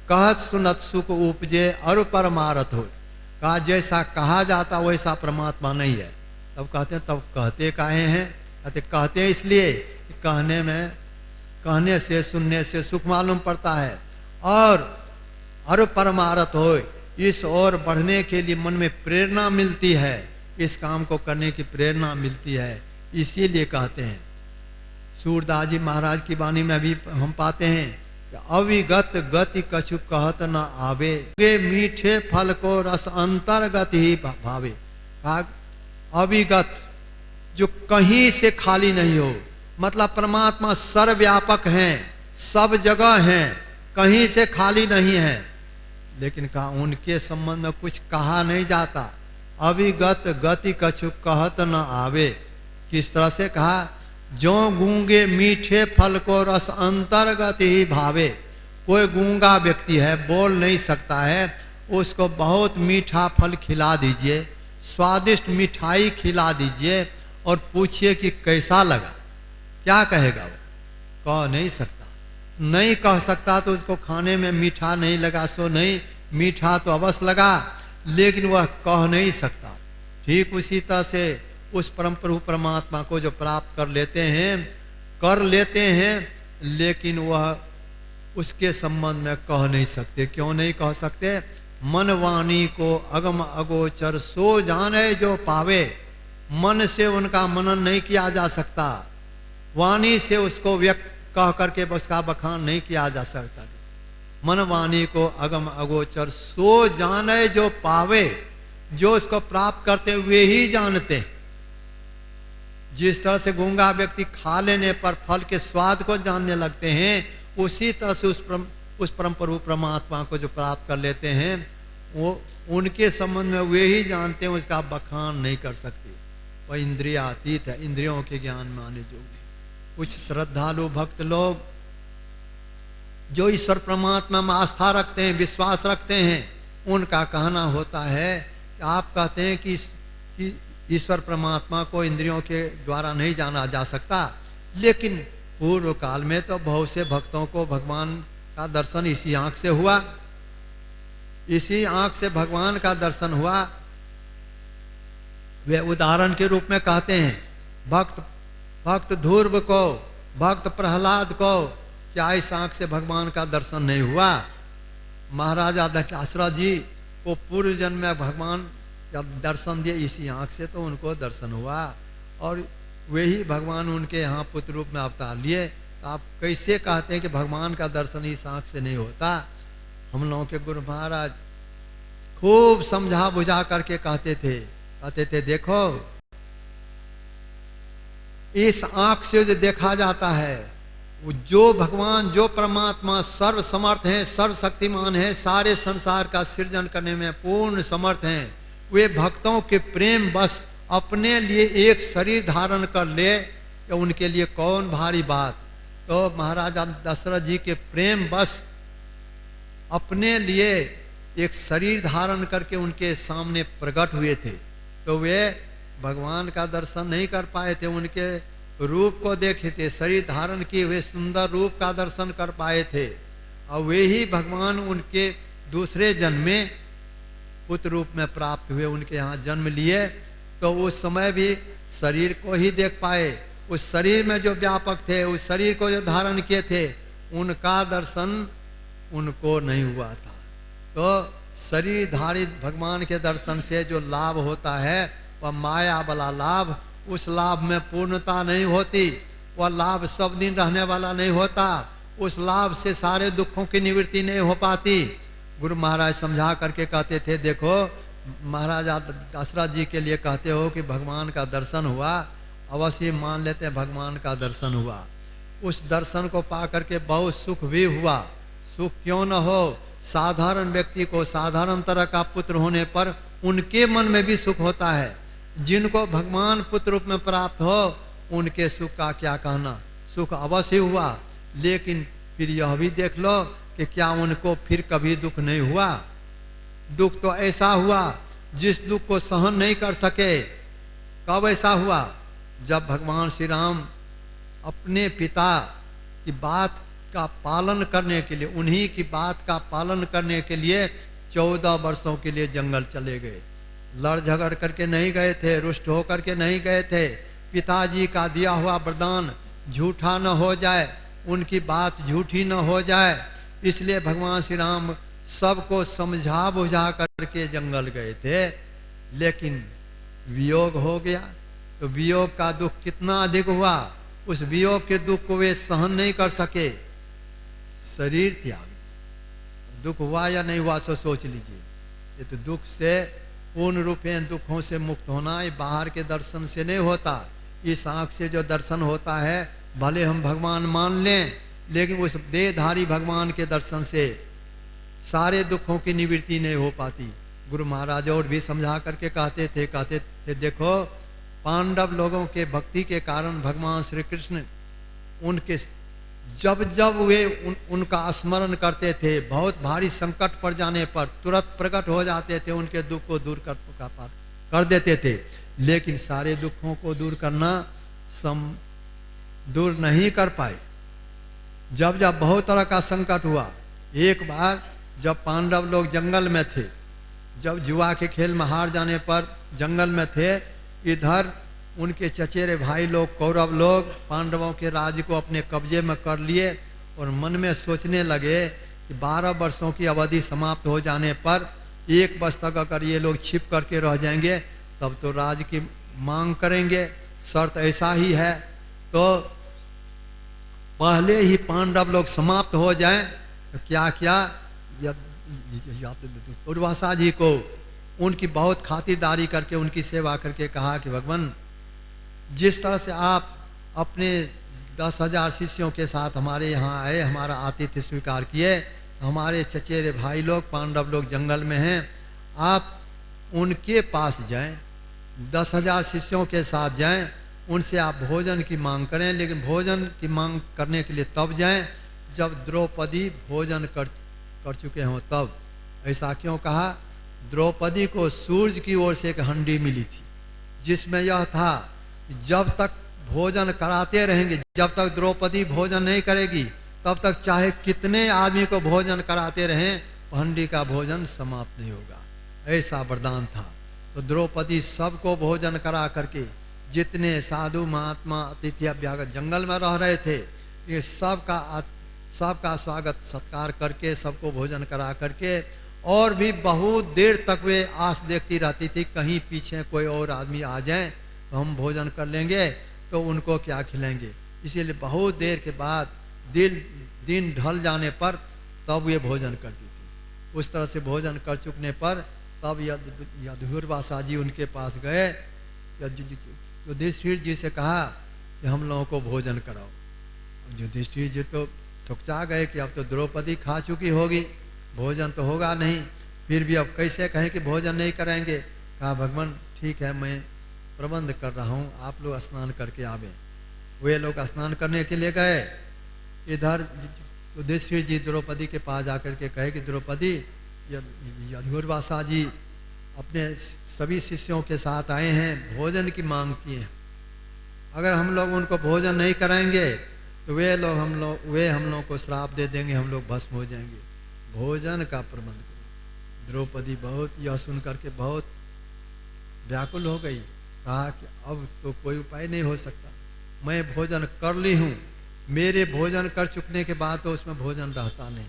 कहत सुनत सुख उपजे और परमारथ हो। कहा जैसा कहा जाता वैसा परमात्मा नहीं है। तब कहते हैं तब कहते काहे हैं? कहते हैं इसलिए कहने से सुनने से सुख मालूम पड़ता है और परमारथ हो, इस ओर बढ़ने के लिए मन में प्रेरणा मिलती है, इस काम को करने की प्रेरणा मिलती है, इसीलिए कहते हैं। सूरदास जी महाराज की वाणी में भी हम पाते हैं कि अविगत गति कछु कहत न आवे, वे मीठे फल को रस अंतर्गत ही भावे। अविगत जो कहीं से खाली नहीं हो, मतलब परमात्मा सर्वव्यापक हैं, सब जगह हैं, कहीं से खाली नहीं है। लेकिन कहा उनके संबंध में कुछ कहा नहीं जाता। अविगत गति कछु कहत न आवे। किस तरह से कहा? जो गूंगे मीठे फल को रस अंतर्गत ही भावे। कोई गूंगा व्यक्ति है, बोल नहीं सकता है, उसको बहुत मीठा फल खिला दीजिए, स्वादिष्ट मिठाई खिला दीजिए और पूछिए कि कैसा लगा, क्या कहेगा? वो कह नहीं सकता। नहीं कह सकता तो उसको खाने में मीठा नहीं लगा सो नहीं, मीठा तो अवश्य लगा, लेकिन वह कह नहीं सकता। ठीक उसी तरह से उस परम प्रभु परमात्मा को जो प्राप्त कर लेते हैं, लेकिन वह उसके संबंध में कह नहीं सकते। क्यों नहीं कह सकते? मन वाणी को अगम अगोचर सो जाने जो पावे। मन से उनका मनन नहीं किया जा सकता, वाणी से उसको व्यक्त कह करके उसका बखान नहीं किया जा सकता। मन वाणी को अगम अगोचर सो जाने जो पावे। जो उसको प्राप्त करते हुए ही जानते हैं। जिस तरह से गूंगा व्यक्ति खा लेने पर फल के स्वाद को जानने लगते हैं, उसी तरह से उस परम प्रभु परमात्मा को जो प्राप्त कर लेते हैं, वो उनके संबंध में वे ही जानते हैं, उसका बखान नहीं कर सकते। वह इंद्रियातीत है, इंद्रियों के ज्ञान में आने योग्य। कुछ श्रद्धालु भक्त लोग जो ईश्वर परमात्मा में आस्था रखते हैं, विश्वास रखते हैं, उनका कहना होता है कि आप कहते हैं कि ईश्वर परमात्मा को इंद्रियों के द्वारा नहीं जाना जा सकता, लेकिन पूर्व काल में तो बहुत से भक्तों को भगवान का दर्शन इसी आंख से हुआ, इसी आंख से भगवान का दर्शन हुआ। वे उदाहरण के रूप में कहते हैं, भक्त ध्रुव को, भक्त प्रहलाद को क्या इस आंख से भगवान का दर्शन नहीं हुआ? महाराजा दशरथ जी को पूर्व जन्म में भगवान जब दर्शन दिए इसी आंख से, तो उनको दर्शन हुआ और वही भगवान उनके यहाँ पुत्र रूप में अवतार लिए। तो आप कैसे कहते हैं कि भगवान का दर्शन इस आंख से नहीं होता? हम लोगों के गुरु महाराज खूब समझा बुझा करके कहते थे देखो, इस आंख से जो देखा जाता है, वो जो भगवान, जो परमात्मा सर्व समर्थ हैं, सर्व शक्तिमान हैं, सारे संसार का सृजन करने में पूर्ण समर्थ हैं, वे भक्तों के प्रेम बस अपने लिए एक शरीर धारण कर ले, तो उनके लिए कौन भारी बात। तो महाराजा दशरथ जी के प्रेम बस अपने लिए एक शरीर धारण करके उनके सामने प्रकट हुए थे, तो वे भगवान का दर्शन नहीं कर पाए थे। उनके रूप को देखे थे, शरीर धारण किए हुए सुंदर रूप का दर्शन कर पाए थे, और वे ही भगवान उनके दूसरे जन्म में पुत्र रूप में प्राप्त हुए, उनके यहाँ जन्म लिए। तो उस समय भी शरीर को ही देख पाए, उस शरीर में जो व्यापक थे, उस शरीर को जो धारण किए थे, उनका दर्शन उनको नहीं हुआ था। तो शरीर धारित भगवान के दर्शन से जो लाभ होता है, वह माया वाला लाभ, उस लाभ में पूर्णता नहीं होती, वह लाभ सब दिन रहने वाला नहीं होता, उस लाभ से सारे दुखों की निवृत्ति नहीं हो पाती। गुरु महाराज समझा करके कहते थे, देखो महाराजा दशरथ जी के लिए कहते हो कि भगवान का दर्शन हुआ, अवश्य मान लेते हैं भगवान का दर्शन हुआ, उस दर्शन को पा करके बहुत सुख भी हुआ। सुख क्यों न हो, साधारण व्यक्ति को साधारण तरह का पुत्र होने पर उनके मन में भी सुख होता है। जिनको भगवान पुत्र रूप में प्राप्त हो, उनके सुख का क्या कहना, सुख अवश्य हुआ। लेकिन फिर यह भी देख लो कि क्या उनको फिर कभी दुख नहीं हुआ? दुख तो ऐसा हुआ जिस दुख को सहन नहीं कर सके। कब ऐसा हुआ? जब भगवान श्री राम अपने पिता की बात का पालन करने के लिए, उन्हीं की बात का पालन करने के लिए 14 वर्षों के लिए जंगल चले गए। लड़ झगड़ करके नहीं गए थे, रुष्ट होकर के नहीं गए थे। पिताजी का दिया हुआ वरदान झूठा न हो जाए, उनकी बात झूठी न हो जाए, इसलिए भगवान श्री राम सबको समझा बुझा करके जंगल गए थे। लेकिन वियोग हो गया तो वियोग का दुख कितना अधिक हुआ, उस वियोग के दुख को वे सहन नहीं कर सके, शरीर त्याग दिया। दुख हुआ या नहीं हुआ सो सोच लीजिए। ये तो दुख से पूर्ण रूपेण दुखों से मुक्त होना ये बाहर के दर्शन से नहीं होता। इस आँख से जो दर्शन होता है, भले हम भगवान मान लें, लेकिन उस देहधारी भगवान के दर्शन से सारे दुखों की निवृत्ति नहीं हो पाती। गुरु महाराज और भी समझा करके कहते थे देखो, पांडव लोगों के भक्ति के कारण भगवान श्री कृष्ण उनके जब जब वे उनका स्मरण करते थे, बहुत भारी संकट पड़ जाने पर तुरंत प्रकट हो जाते थे, उनके दुख को दूर कर देते थे। लेकिन सारे दुखों को दूर करना दूर नहीं कर पाए। जब जब बहुत तरह का संकट हुआ, एक बार जब पांडव लोग जंगल में थे, जब जुआ के खेल में हार जाने पर जंगल में थे, इधर उनके चचेरे भाई लोग कौरव लोग पांडवों के राज्य को अपने कब्जे में कर लिए और मन में सोचने लगे कि 12 वर्षों की अवधि समाप्त हो जाने पर 1 वर्ष तक अगर ये लोग छिप करके रह जाएंगे तब तो राज्य की मांग करेंगे। शर्त ऐसा ही है, तो पहले ही पांडव लोग समाप्त हो जाएं। तो क्या किया, दुर्वासा जी को उनकी बहुत खातिरदारी करके उनकी सेवा करके कहा कि भगवान, जिस तरह से आप अपने 10,000 शिष्यों के साथ हमारे यहाँ आए, हमारा आतिथ्य स्वीकार किए, हमारे चचेरे भाई लोग पांडव लोग जंगल में हैं, आप उनके पास जाएं, 10,000 शिष्यों के साथ जाएं, उनसे आप भोजन की मांग करें। लेकिन भोजन की मांग करने के लिए तब जाएं जब द्रौपदी भोजन कर चुके हों तब। ऐसा क्यों कहा, द्रौपदी को सूर्य की ओर से एक हंडी मिली थी, जिसमें यह था जब तक भोजन कराते रहेंगे, जब तक द्रौपदी भोजन नहीं करेगी तब तक चाहे कितने आदमी को भोजन कराते रहें, हंडी का भोजन समाप्त नहीं होगा। ऐसा वरदान था। तो द्रौपदी सबको भोजन करा करके, जितने साधु महात्मा अतिथि अभ्यागत जंगल में रह रहे थे, ये सबका स्वागत सत्कार करके, सबको भोजन करा करके, और भी बहुत देर तक वे आस देखती रहती थी कहीं पीछे कोई और आदमी आ जाए तो हम भोजन कर लेंगे, तो उनको क्या खिलाएंगे। इसीलिए बहुत देर के बाद दिन ढल जाने पर तब ये भोजन करती थी। उस तरह से भोजन कर चुकने पर तब दुर्वासा जी उनके पास गए, युधिष्ठिर जी से कहा कि हम लोगों को भोजन कराओ। युधिष्ठिर जी तो सोचा गए कि अब तो द्रौपदी खा चुकी होगी, भोजन तो होगा नहीं, फिर भी अब कैसे कहें कि भोजन नहीं करेंगे। कहा भगवान ठीक है, मैं प्रबंध कर रहा हूँ, आप लोग स्नान करके आवे। वे लोग स्नान करने के लिए गए। इधर युधिष्ठिर जी द्रौपदी के पास जाकर के कहे कि द्रौपदी, दुर्वासा जी अपने सभी शिष्यों के साथ आए हैं, भोजन की मांग की है। अगर हम लोग उनको भोजन नहीं कराएंगे तो वे हम लोग को श्राप दे देंगे, हम लोग भस्म हो जाएंगे। भोजन का प्रबंध करो। द्रौपदी बहुत यह सुन करके बहुत व्याकुल हो गई। कहा कि अब तो कोई उपाय नहीं हो सकता, मैं भोजन कर ली हूँ, मेरे भोजन कर चुकने के बाद तो उसमें भोजन रहता नहीं,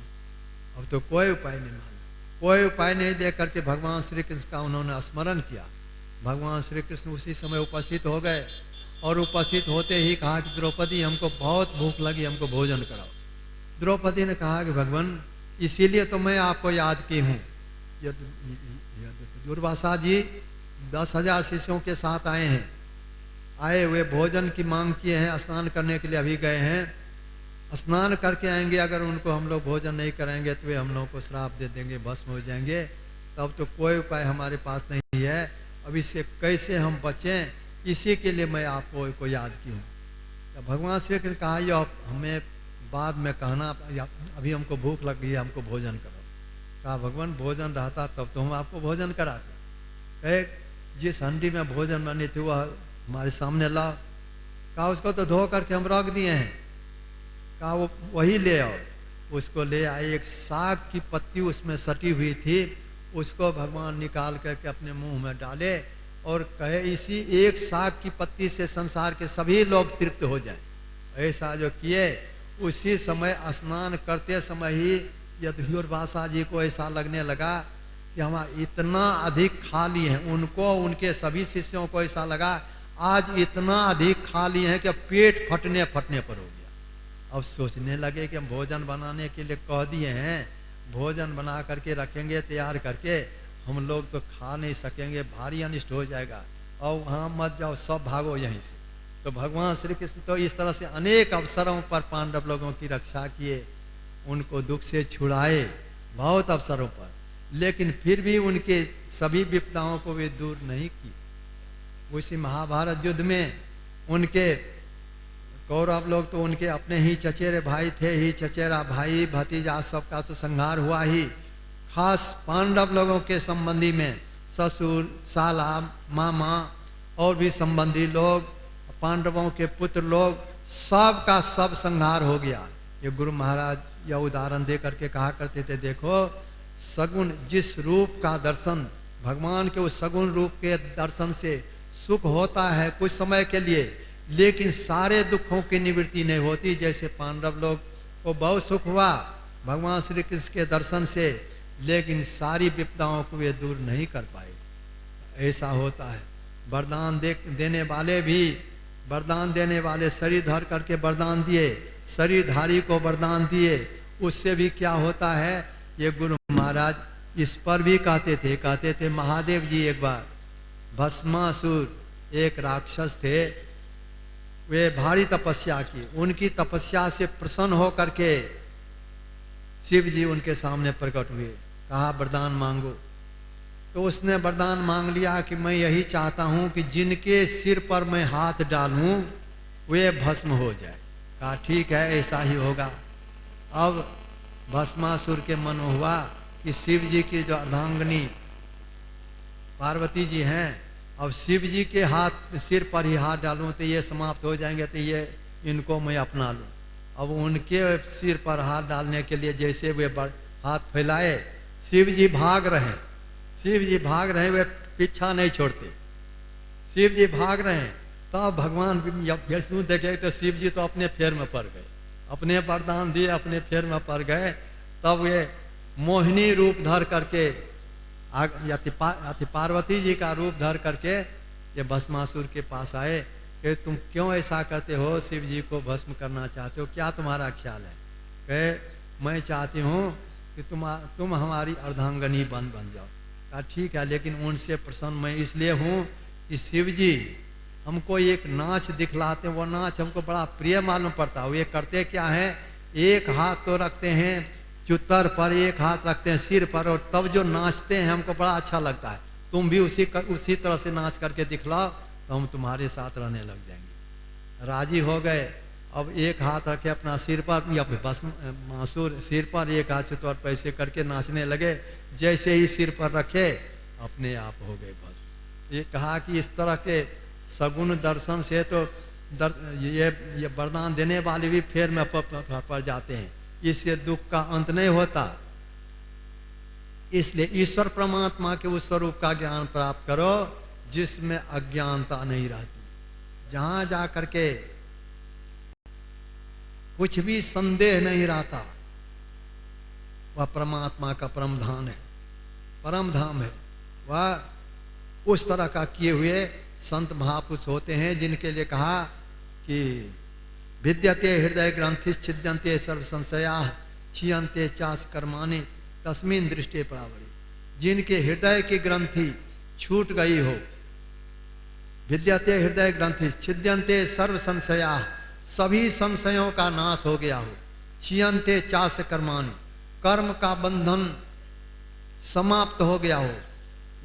अब तो कोई उपाय नहीं मालूम। कोई उपाय नहीं दे करके भगवान श्री कृष्ण का उन्होंने स्मरण किया। भगवान श्री कृष्ण उसी समय उपस्थित हो गए और उपस्थित होते ही कहा कि द्रौपदी, हमको बहुत भूख लगी, हमको भोजन कराओ। द्रौपदी ने कहा कि भगवान, इसीलिए तो मैं आपको याद की हूँ। दुर्वासा जी 10,000 शिष्यों के साथ आए हैं, आए हुए भोजन की मांग किए हैं, स्नान करने के लिए अभी गए हैं, स्नान करके आएंगे, अगर उनको हम लोग भोजन नहीं कराएंगे तो वे हम लोग को श्राप दे देंगे, भस्म हो जाएंगे। तब तो कोई उपाय हमारे पास नहीं है, अब इससे कैसे हम बचें, इसी के लिए मैं आपको को याद की हूँ। तो भगवान श्री कृष्ण कहा, यह हमें बाद में कहना, अभी हमको भूख लग गई है, हमको भोजन करो। कहा भगवान, भोजन रहता तब तो हम आपको भोजन कराते। कहे जिस हंडी में भोजन बनी थी वह हमारे सामने लाओ। कहा उसको तो धो करके हम रख दिए हैं। कहा वो वही ले आओ। उसको ले आए, एक साग की पत्ती उसमें सटी हुई थी, उसको भगवान निकाल करके अपने मुंह में डाले और कहे इसी एक साग की पत्ती से संसार के सभी लोग तृप्त हो जाएं। ऐसा जो किए, उसी समय स्नान करते समय ही यदुर्वासा जी को ऐसा लगने लगा कि हम इतना अधिक खा लिए हैं। उनको, उनके सभी शिष्यों को ऐसा लगा आज इतना अधिक खा लिए हैं कि अब पेट फटने पर हो गया। अब सोचने लगे कि हम भोजन बनाने के लिए कह दिए हैं, भोजन बना करके रखेंगे तैयार करके, हम लोग तो खा नहीं सकेंगे, भारी अनिष्ट हो जाएगा, और वहाँ मत जाओ, सब भागो यहीं से। तो भगवान श्री कृष्ण तो इस तरह से अनेक अवसरों पर पांडव लोगों की रक्षा किए, उनको दुख से छुड़ाए बहुत अवसरों पर, लेकिन फिर भी उनके सभी विपदाओं को वे दूर नहीं की। उसी महाभारत युद्ध में उनके कौरव लोग तो उनके अपने ही चचेरे भाई थे, ही चचेरा भाई भतीजा सबका तो संहार हुआ ही। खास पांडव लोगों के संबंधी में ससुर, साला, मामा और भी संबंधी लोग, पांडवों के पुत्र लोग, सब का सब संहार हो गया। ये गुरु महाराज यह उदाहरण दे करके कहा करते थे, देखो सगुण जिस रूप का दर्शन, भगवान के उस सगुण रूप के दर्शन से सुख होता है कुछ समय के लिए, लेकिन सारे दुखों की निवृत्ति नहीं होती। जैसे पांडव लोग को बहुत सुख हुआ भगवान श्री कृष्ण के दर्शन से, लेकिन सारी विपदाओं को वे दूर नहीं कर पाए। ऐसा होता है। वरदान देने वाले भी, वरदान देने वाले शरीर धर करके वरदान दिए, शरीरधारी को वरदान दिए, उससे भी क्या होता है, ये गुरु महाराज इस पर भी कहते थे महादेव जी एक बार, भस्मासुर एक राक्षस थे, वे भारी तपस्या की, उनकी तपस्या से प्रसन्न हो करके शिव जी उनके सामने प्रकट हुए, कहा वरदान मांगो। तो उसने वरदान मांग लिया कि मैं यही चाहता हूं कि जिनके सिर पर मैं हाथ डालूं वे भस्म हो जाए। कहा ठीक है ऐसा ही होगा। अब भस्मासुर के मन हुआ कि शिव जी की जो अर्धांगिनी पार्वती जी हैं, अब शिव जी के हाथ सिर पर ही हाथ डालूं तो ये समाप्त हो जाएंगे, तो ये इनको मैं अपना लूं। अब उनके सिर पर हाथ डालने के लिए जैसे वे हाथ फैलाए, शिव जी भाग रहे, शिव जी भाग रहे, वे पीछा नहीं छोड़ते, शिव जी भाग रहे हैं। तब भगवान विष्णु देखे तो शिव जी तो अपने फेर में पड़ गए, अपने वरदान दिए अपने फेर में पड़ गए। तब वे मोहिनी रूप धर करके पार्वती जी का रूप धर करके ये भस्मासुर के पास आए कि तुम क्यों ऐसा करते हो, शिव जी को भस्म करना चाहते हो, क्या तुम्हारा ख्याल है। कहे मैं चाहती हूँ कि तुम हमारी अर्धांगिनी बन जाओ। कहा ठीक है, लेकिन उनसे प्रसन्न मैं इसलिए हूँ कि शिव जी हमको एक नाच दिखलाते हैं, वो नाच हमको बड़ा प्रिय मालूम पड़ता है। ये करते क्या है, एक हाथ तो रखते हैं चुतर पर, एक हाथ रखते हैं सिर पर, और तब जो नाचते हैं हमको बड़ा अच्छा लगता है। तुम भी उसी तरह से नाच करके दिखलाओ तो हम तुम्हारे साथ रहने लग जाएंगे। राजी हो गए। अब एक हाथ रखे अपना सिर पर या भस्मासुर सिर पर, एक हाथ चुतर पर, ऐसे करके नाचने लगे। जैसे ही सिर पर रखे अपने आप हो गए भस्म। ये कहा कि इस तरह के सगुण दर्शन से तो ये वरदान देने वाले भी फेर में पड़ जाते हैं, इससे दुख का अंत नहीं होता। इसलिए ईश्वर परमात्मा के उस स्वरूप का ज्ञान प्राप्त करो जिसमें अज्ञानता नहीं रहती, जहां जा करके कुछ भी संदेह नहीं रहता, वह परमात्मा का परम धाम है, परम धाम है। वह उस तरह का किए हुए संत महापुरुष होते हैं जिनके लिए कहा कि विद्यते हृदय ग्रंथि छिद्यंते सर्व संशया छियंते चास कर्माणि तस्मिन दृष्टि परावड़ी। जिनके हृदय की ग्रंथि छूट गई हो, विद्यते हृदय ग्रंथि छिद्यंते सर्व संशया, सभी संशयों का नाश हो गया हो, छियंते चास कर्माणि, कर्म का बंधन समाप्त हो गया हो,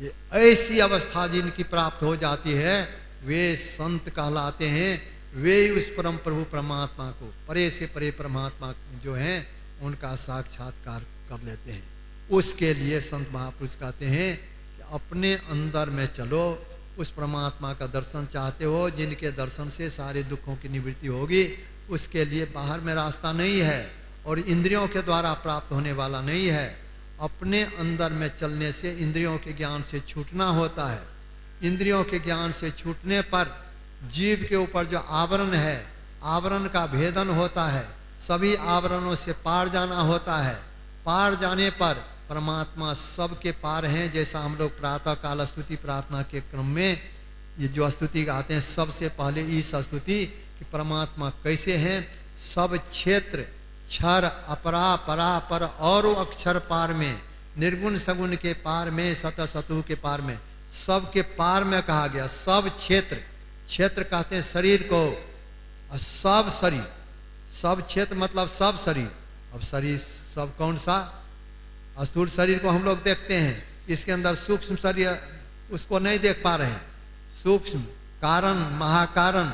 ये ऐसी अवस्था जिनकी प्राप्त हो जाती है वे संत कहलाते हैं। वे उस परम प्रभु परमात्मा को, परे से परे परमात्मा जो हैं उनका साक्षात्कार कर लेते हैं। उसके लिए संत महापुरुष कहते हैं कि अपने अंदर में चलो, उस परमात्मा का दर्शन चाहते हो जिनके दर्शन से सारे दुखों की निवृत्ति होगी, उसके लिए बाहर में रास्ता नहीं है और इंद्रियों के द्वारा प्राप्त होने वाला नहीं है। अपने अंदर में चलने से इंद्रियों के ज्ञान से छूटना होता है। इंद्रियों के ज्ञान से छूटने पर जीव के ऊपर जो आवरण है, आवरण का भेदन होता है, सभी आवरणों से पार जाना होता है। पार जाने पर परमात्मा सबके पार हैं। जैसा हम लोग प्रातः काल स्तुति प्रार्थना के क्रम में ये जो स्तुति गाते हैं, सबसे पहले इस स्तुति कि परमात्मा कैसे हैं। सब क्षेत्र क्षर अपरा परा पर और अक्षर पार में, निर्गुण सगुण के पार में, सत सतु के पार में, सबके पार में कहा गया। सब क्षेत्र, क्षेत्र कहते हैं शरीर को, और सब शरीर, सब क्षेत्र मतलब सब शरीर। अब शरीर सब कौन सा? स्थूल शरीर को हम लोग देखते हैं, इसके अंदर सूक्ष्म शरीर उसको नहीं देख पा रहे हैं। सूक्ष्म कारण महाकारण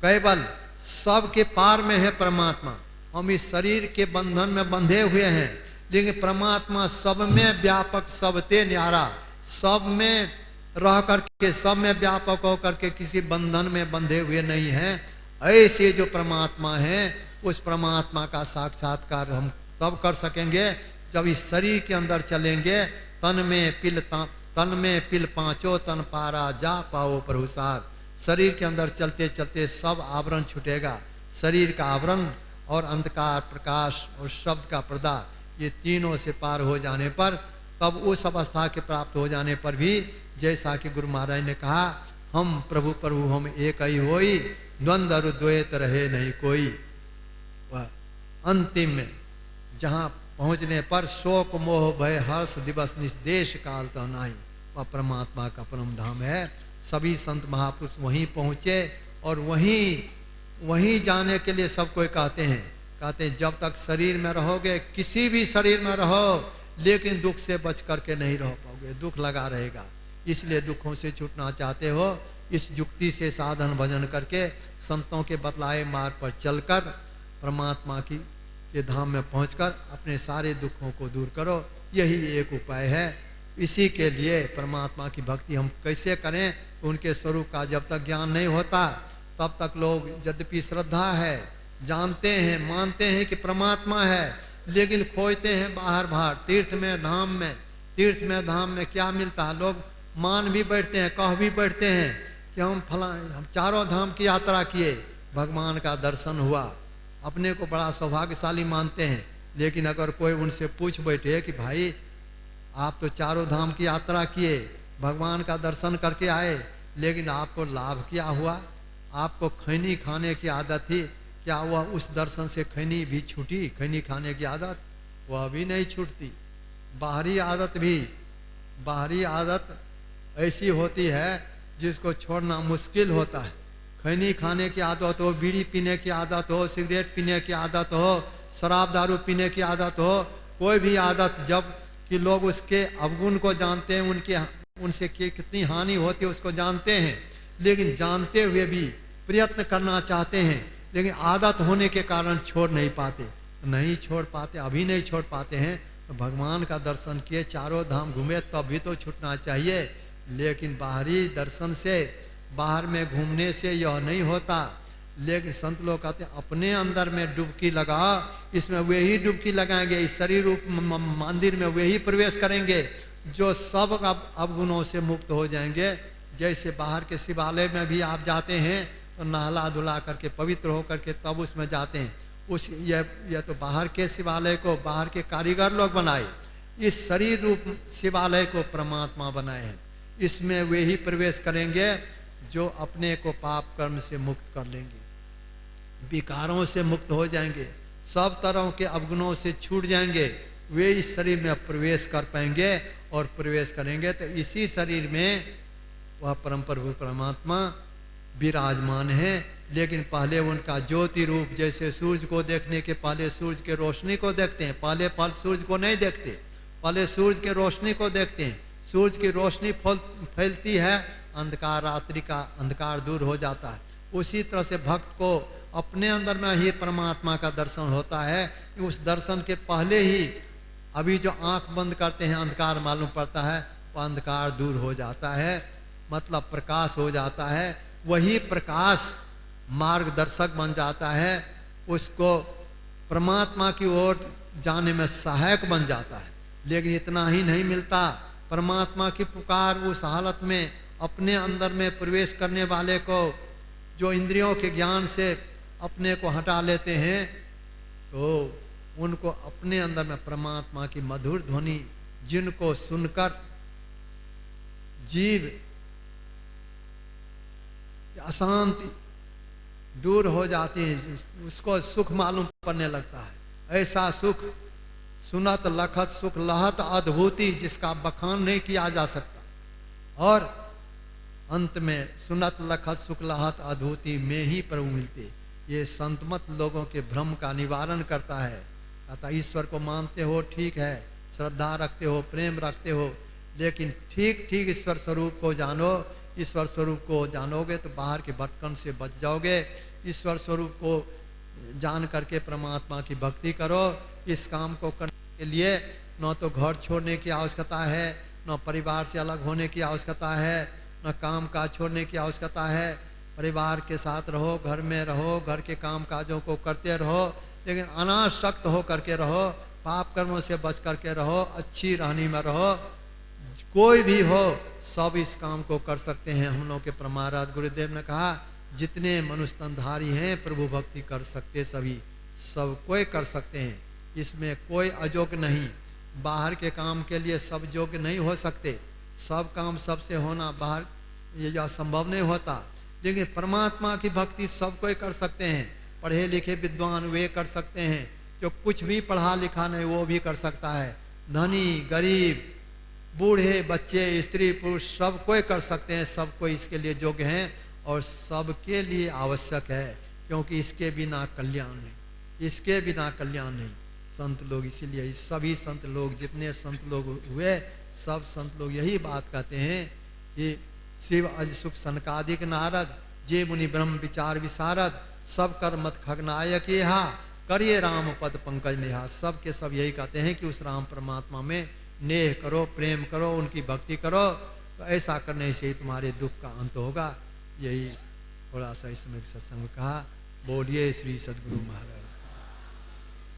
केवल सबके पार में है परमात्मा। हम इस शरीर के बंधन में बंधे हुए हैं, लेकिन परमात्मा सब में व्यापक, सबते न्यारा, सब में रह करके, सब में व्यापक होकर के किसी बंधन में बंधे हुए नहीं हैं। ऐसे जो परमात्मा है, उस परमात्मा का साक्षात्कार हम तब कर सकेंगे जब इस शरीर के अंदर चलेंगे। तन में पिल पांचों तन पारा जा पाओ प्रभुसार। शरीर के अंदर चलते चलते सब आवरण छूटेगा। शरीर का आवरण और अंधकार प्रकाश और शब्द का पर्दा, ये तीनों से पार हो जाने पर, तब उस अवस्था के प्राप्त हो जाने पर भी, जैसा कि गुरु महाराज ने कहा, हम प्रभु प्रभु हम एक ही होई, द्वंद्व और द्वैत रहे नहीं कोई। वह अंतिम में जहाँ पहुँचने पर शोक मोह भय हर्ष दिवस निदेश काल तो नहीं, वह परमात्मा का परम धाम है। सभी संत महापुरुष वहीं पहुँचे और वहीं जाने के लिए सब कोई कहते हैं जब तक शरीर में रहोगे, किसी भी शरीर में रहो, लेकिन दुख से बच करके नहीं रह पाओगे, दुख लगा रहेगा। इसलिए दुखों से छूटना चाहते हो, इस युक्ति से साधन भजन करके संतों के बतलाए मार्ग पर चलकर परमात्मा की के धाम में पहुंचकर अपने सारे दुखों को दूर करो। यही एक उपाय है। इसी के लिए परमात्मा की भक्ति हम कैसे करें? उनके स्वरूप का जब तक ज्ञान नहीं होता, तब तक लोग यद्यपि श्रद्धा है, जानते हैं, मानते हैं कि परमात्मा है, लेकिन खोजते हैं बाहर बाहर, तीर्थ में धाम में। तीर्थ में धाम में क्या मिलता है? लोग मान भी बैठते हैं, कह भी बैठते हैं कि हम चारों धाम की यात्रा किए, भगवान का दर्शन हुआ, अपने को बड़ा सौभाग्यशाली मानते हैं। लेकिन अगर कोई उनसे पूछ बैठे कि भाई आप तो चारों धाम की यात्रा किए, भगवान का दर्शन करके आए, लेकिन आपको लाभ क्या हुआ? आपको खैनी खाने की आदत थी, क्या हुआ उस दर्शन से खैनी भी छूटी? खैनी खाने की आदत वह भी नहीं छूटती। बाहरी आदत ऐसी होती है जिसको छोड़ना मुश्किल होता है। खैनी खाने की आदत हो, बीड़ी पीने की आदत हो, सिगरेट पीने की आदत हो, शराब दारू पीने की आदत हो, कोई भी आदत, जब कि लोग उसके अवगुण को जानते हैं, उनसे कितनी हानि होती है उसको जानते हैं, लेकिन जानते हुए भी प्रयत्न करना चाहते हैं, लेकिन आदत होने के कारण छोड़ नहीं पाते, अभी नहीं छोड़ पाते हैं। तो भगवान का दर्शन किए, चारों धाम घूमे, तब भी तो छूटना चाहिए। लेकिन बाहरी दर्शन से, बाहर में घूमने से यह नहीं होता। लेकिन संत लोग कहते हैं अपने अंदर में डुबकी लगाओ, इसमें वे ही डुबकी लगाएंगे, इस शरीर रूप मंदिर में वे ही प्रवेश करेंगे जो सब अवगुणों से मुक्त हो जाएंगे। जैसे बाहर के शिवालय में भी आप जाते हैं तो नहला धुला करके पवित्र होकर के तब उसमें जाते हैं। यह तो बाहर के शिवालय को बाहर के कारीगर लोग बनाए, इस शरीर रूप शिवालय को परमात्मा बनाए हैं। इसमें वे ही प्रवेश करेंगे जो अपने को पाप कर्म से मुक्त कर लेंगे, विकारों से मुक्त हो जाएंगे, सब तरह के अवगुणों से छूट जाएंगे, वे इस शरीर में प्रवेश कर पाएंगे। और प्रवेश करेंगे तो इसी शरीर में वह परम प्रभु परमात्मा विराजमान है। लेकिन पहले उनका ज्योति रूप, जैसे सूरज को देखने के पहले सूरज के रोशनी को देखते हैं, पहले सूरज को नहीं देखते, पहले सूरज के रोशनी को देखते हैं। सूरज की रोशनी फैलती है, अंधकार, रात्रि का अंधकार दूर हो जाता है। उसी तरह से भक्त को अपने अंदर में ही परमात्मा का दर्शन होता है। उस दर्शन के पहले ही अभी जो आंख बंद करते हैं अंधकार मालूम पड़ता है, वह अंधकार दूर हो जाता है, मतलब प्रकाश हो जाता है। वही प्रकाश मार्गदर्शक बन जाता है, उसको परमात्मा की ओर जाने में सहायक बन जाता है। लेकिन इतना ही नहीं मिलता, परमात्मा की पुकार उस हालत में अपने अंदर में प्रवेश करने वाले को, जो इंद्रियों के ज्ञान से अपने को हटा लेते हैं, तो उनको अपने अंदर में परमात्मा की मधुर ध्वनि, जिनको सुनकर जीव अशांति दूर हो जाती है, उसको सुख मालूम पड़ने लगता है। ऐसा सुख सुनत लखत सुख लहत अद्भुति, जिसका बखान नहीं किया जा सकता। और अंत में सुनत लखत सुख लहत अद्भुति में ही प्रभु मिलते। ये संतमत लोगों के भ्रम का निवारण करता है। अतः ईश्वर को मानते हो, ठीक है, श्रद्धा रखते हो, प्रेम रखते हो, लेकिन ठीक ठीक ईश्वर स्वरूप को जानो। ईश्वर स्वरूप को जानोगे तो बाहर के भटकन से बच जाओगे। ईश्वर स्वरूप को जान करके परमात्मा की भक्ति करो। इस काम को करने के लिए न तो घर छोड़ने की आवश्यकता है, न परिवार से अलग होने की आवश्यकता है, न काम काज छोड़ने की आवश्यकता है। परिवार के साथ रहो, घर में रहो, घर के काम काजों को करते रहो, लेकिन अनासक्त हो करके रहो, पाप कर्मों से बच करके रहो, अच्छी रहनी में रहो। कोई भी हो, सब इस काम को कर सकते हैं। हम लोग के परमाराध गुरुदेव ने कहा, जितने मनुष्य तनधारी हैं प्रभु भक्ति कर सकते, सभी सब कोई कर सकते हैं। इसमें कोई अयोग्य नहीं। बाहर के काम के लिए सब योग्य नहीं हो सकते, सब काम सबसे होना बाहर ये असंभव नहीं होता। लेकिन परमात्मा की भक्ति सब कोई कर सकते हैं। पढ़े लिखे विद्वान वे कर सकते हैं, जो कुछ भी पढ़ा लिखा नहीं वो भी कर सकता है। धनी गरीब, बूढ़े बच्चे, स्त्री पुरुष, सब कोई कर सकते हैं। सब कोई इसके लिए योग्य हैं और सबके लिए आवश्यक है, क्योंकि इसके बिना कल्याण नहीं, इसके बिना कल्याण नहीं। संत लोग इसीलिए सभी संत लोग, जितने संत लोग हुए, सब संत लोग यही बात कहते हैं कि शिव अज सुख सनकादिक नारद, जे मुनि ब्रह्म विचार विशारद, सब कर मत खगनायक यहा, करिए राम पद पंकज नेहा। सब के सब यही कहते हैं कि उस राम परमात्मा में नेह करो, प्रेम करो, उनकी भक्ति करो, तो ऐसा करने से ही तुम्हारे दुख का अंत होगा। यही थोड़ा सा इसमें सत्संग कहा। बोलिए श्री सद्गुरु महाराज।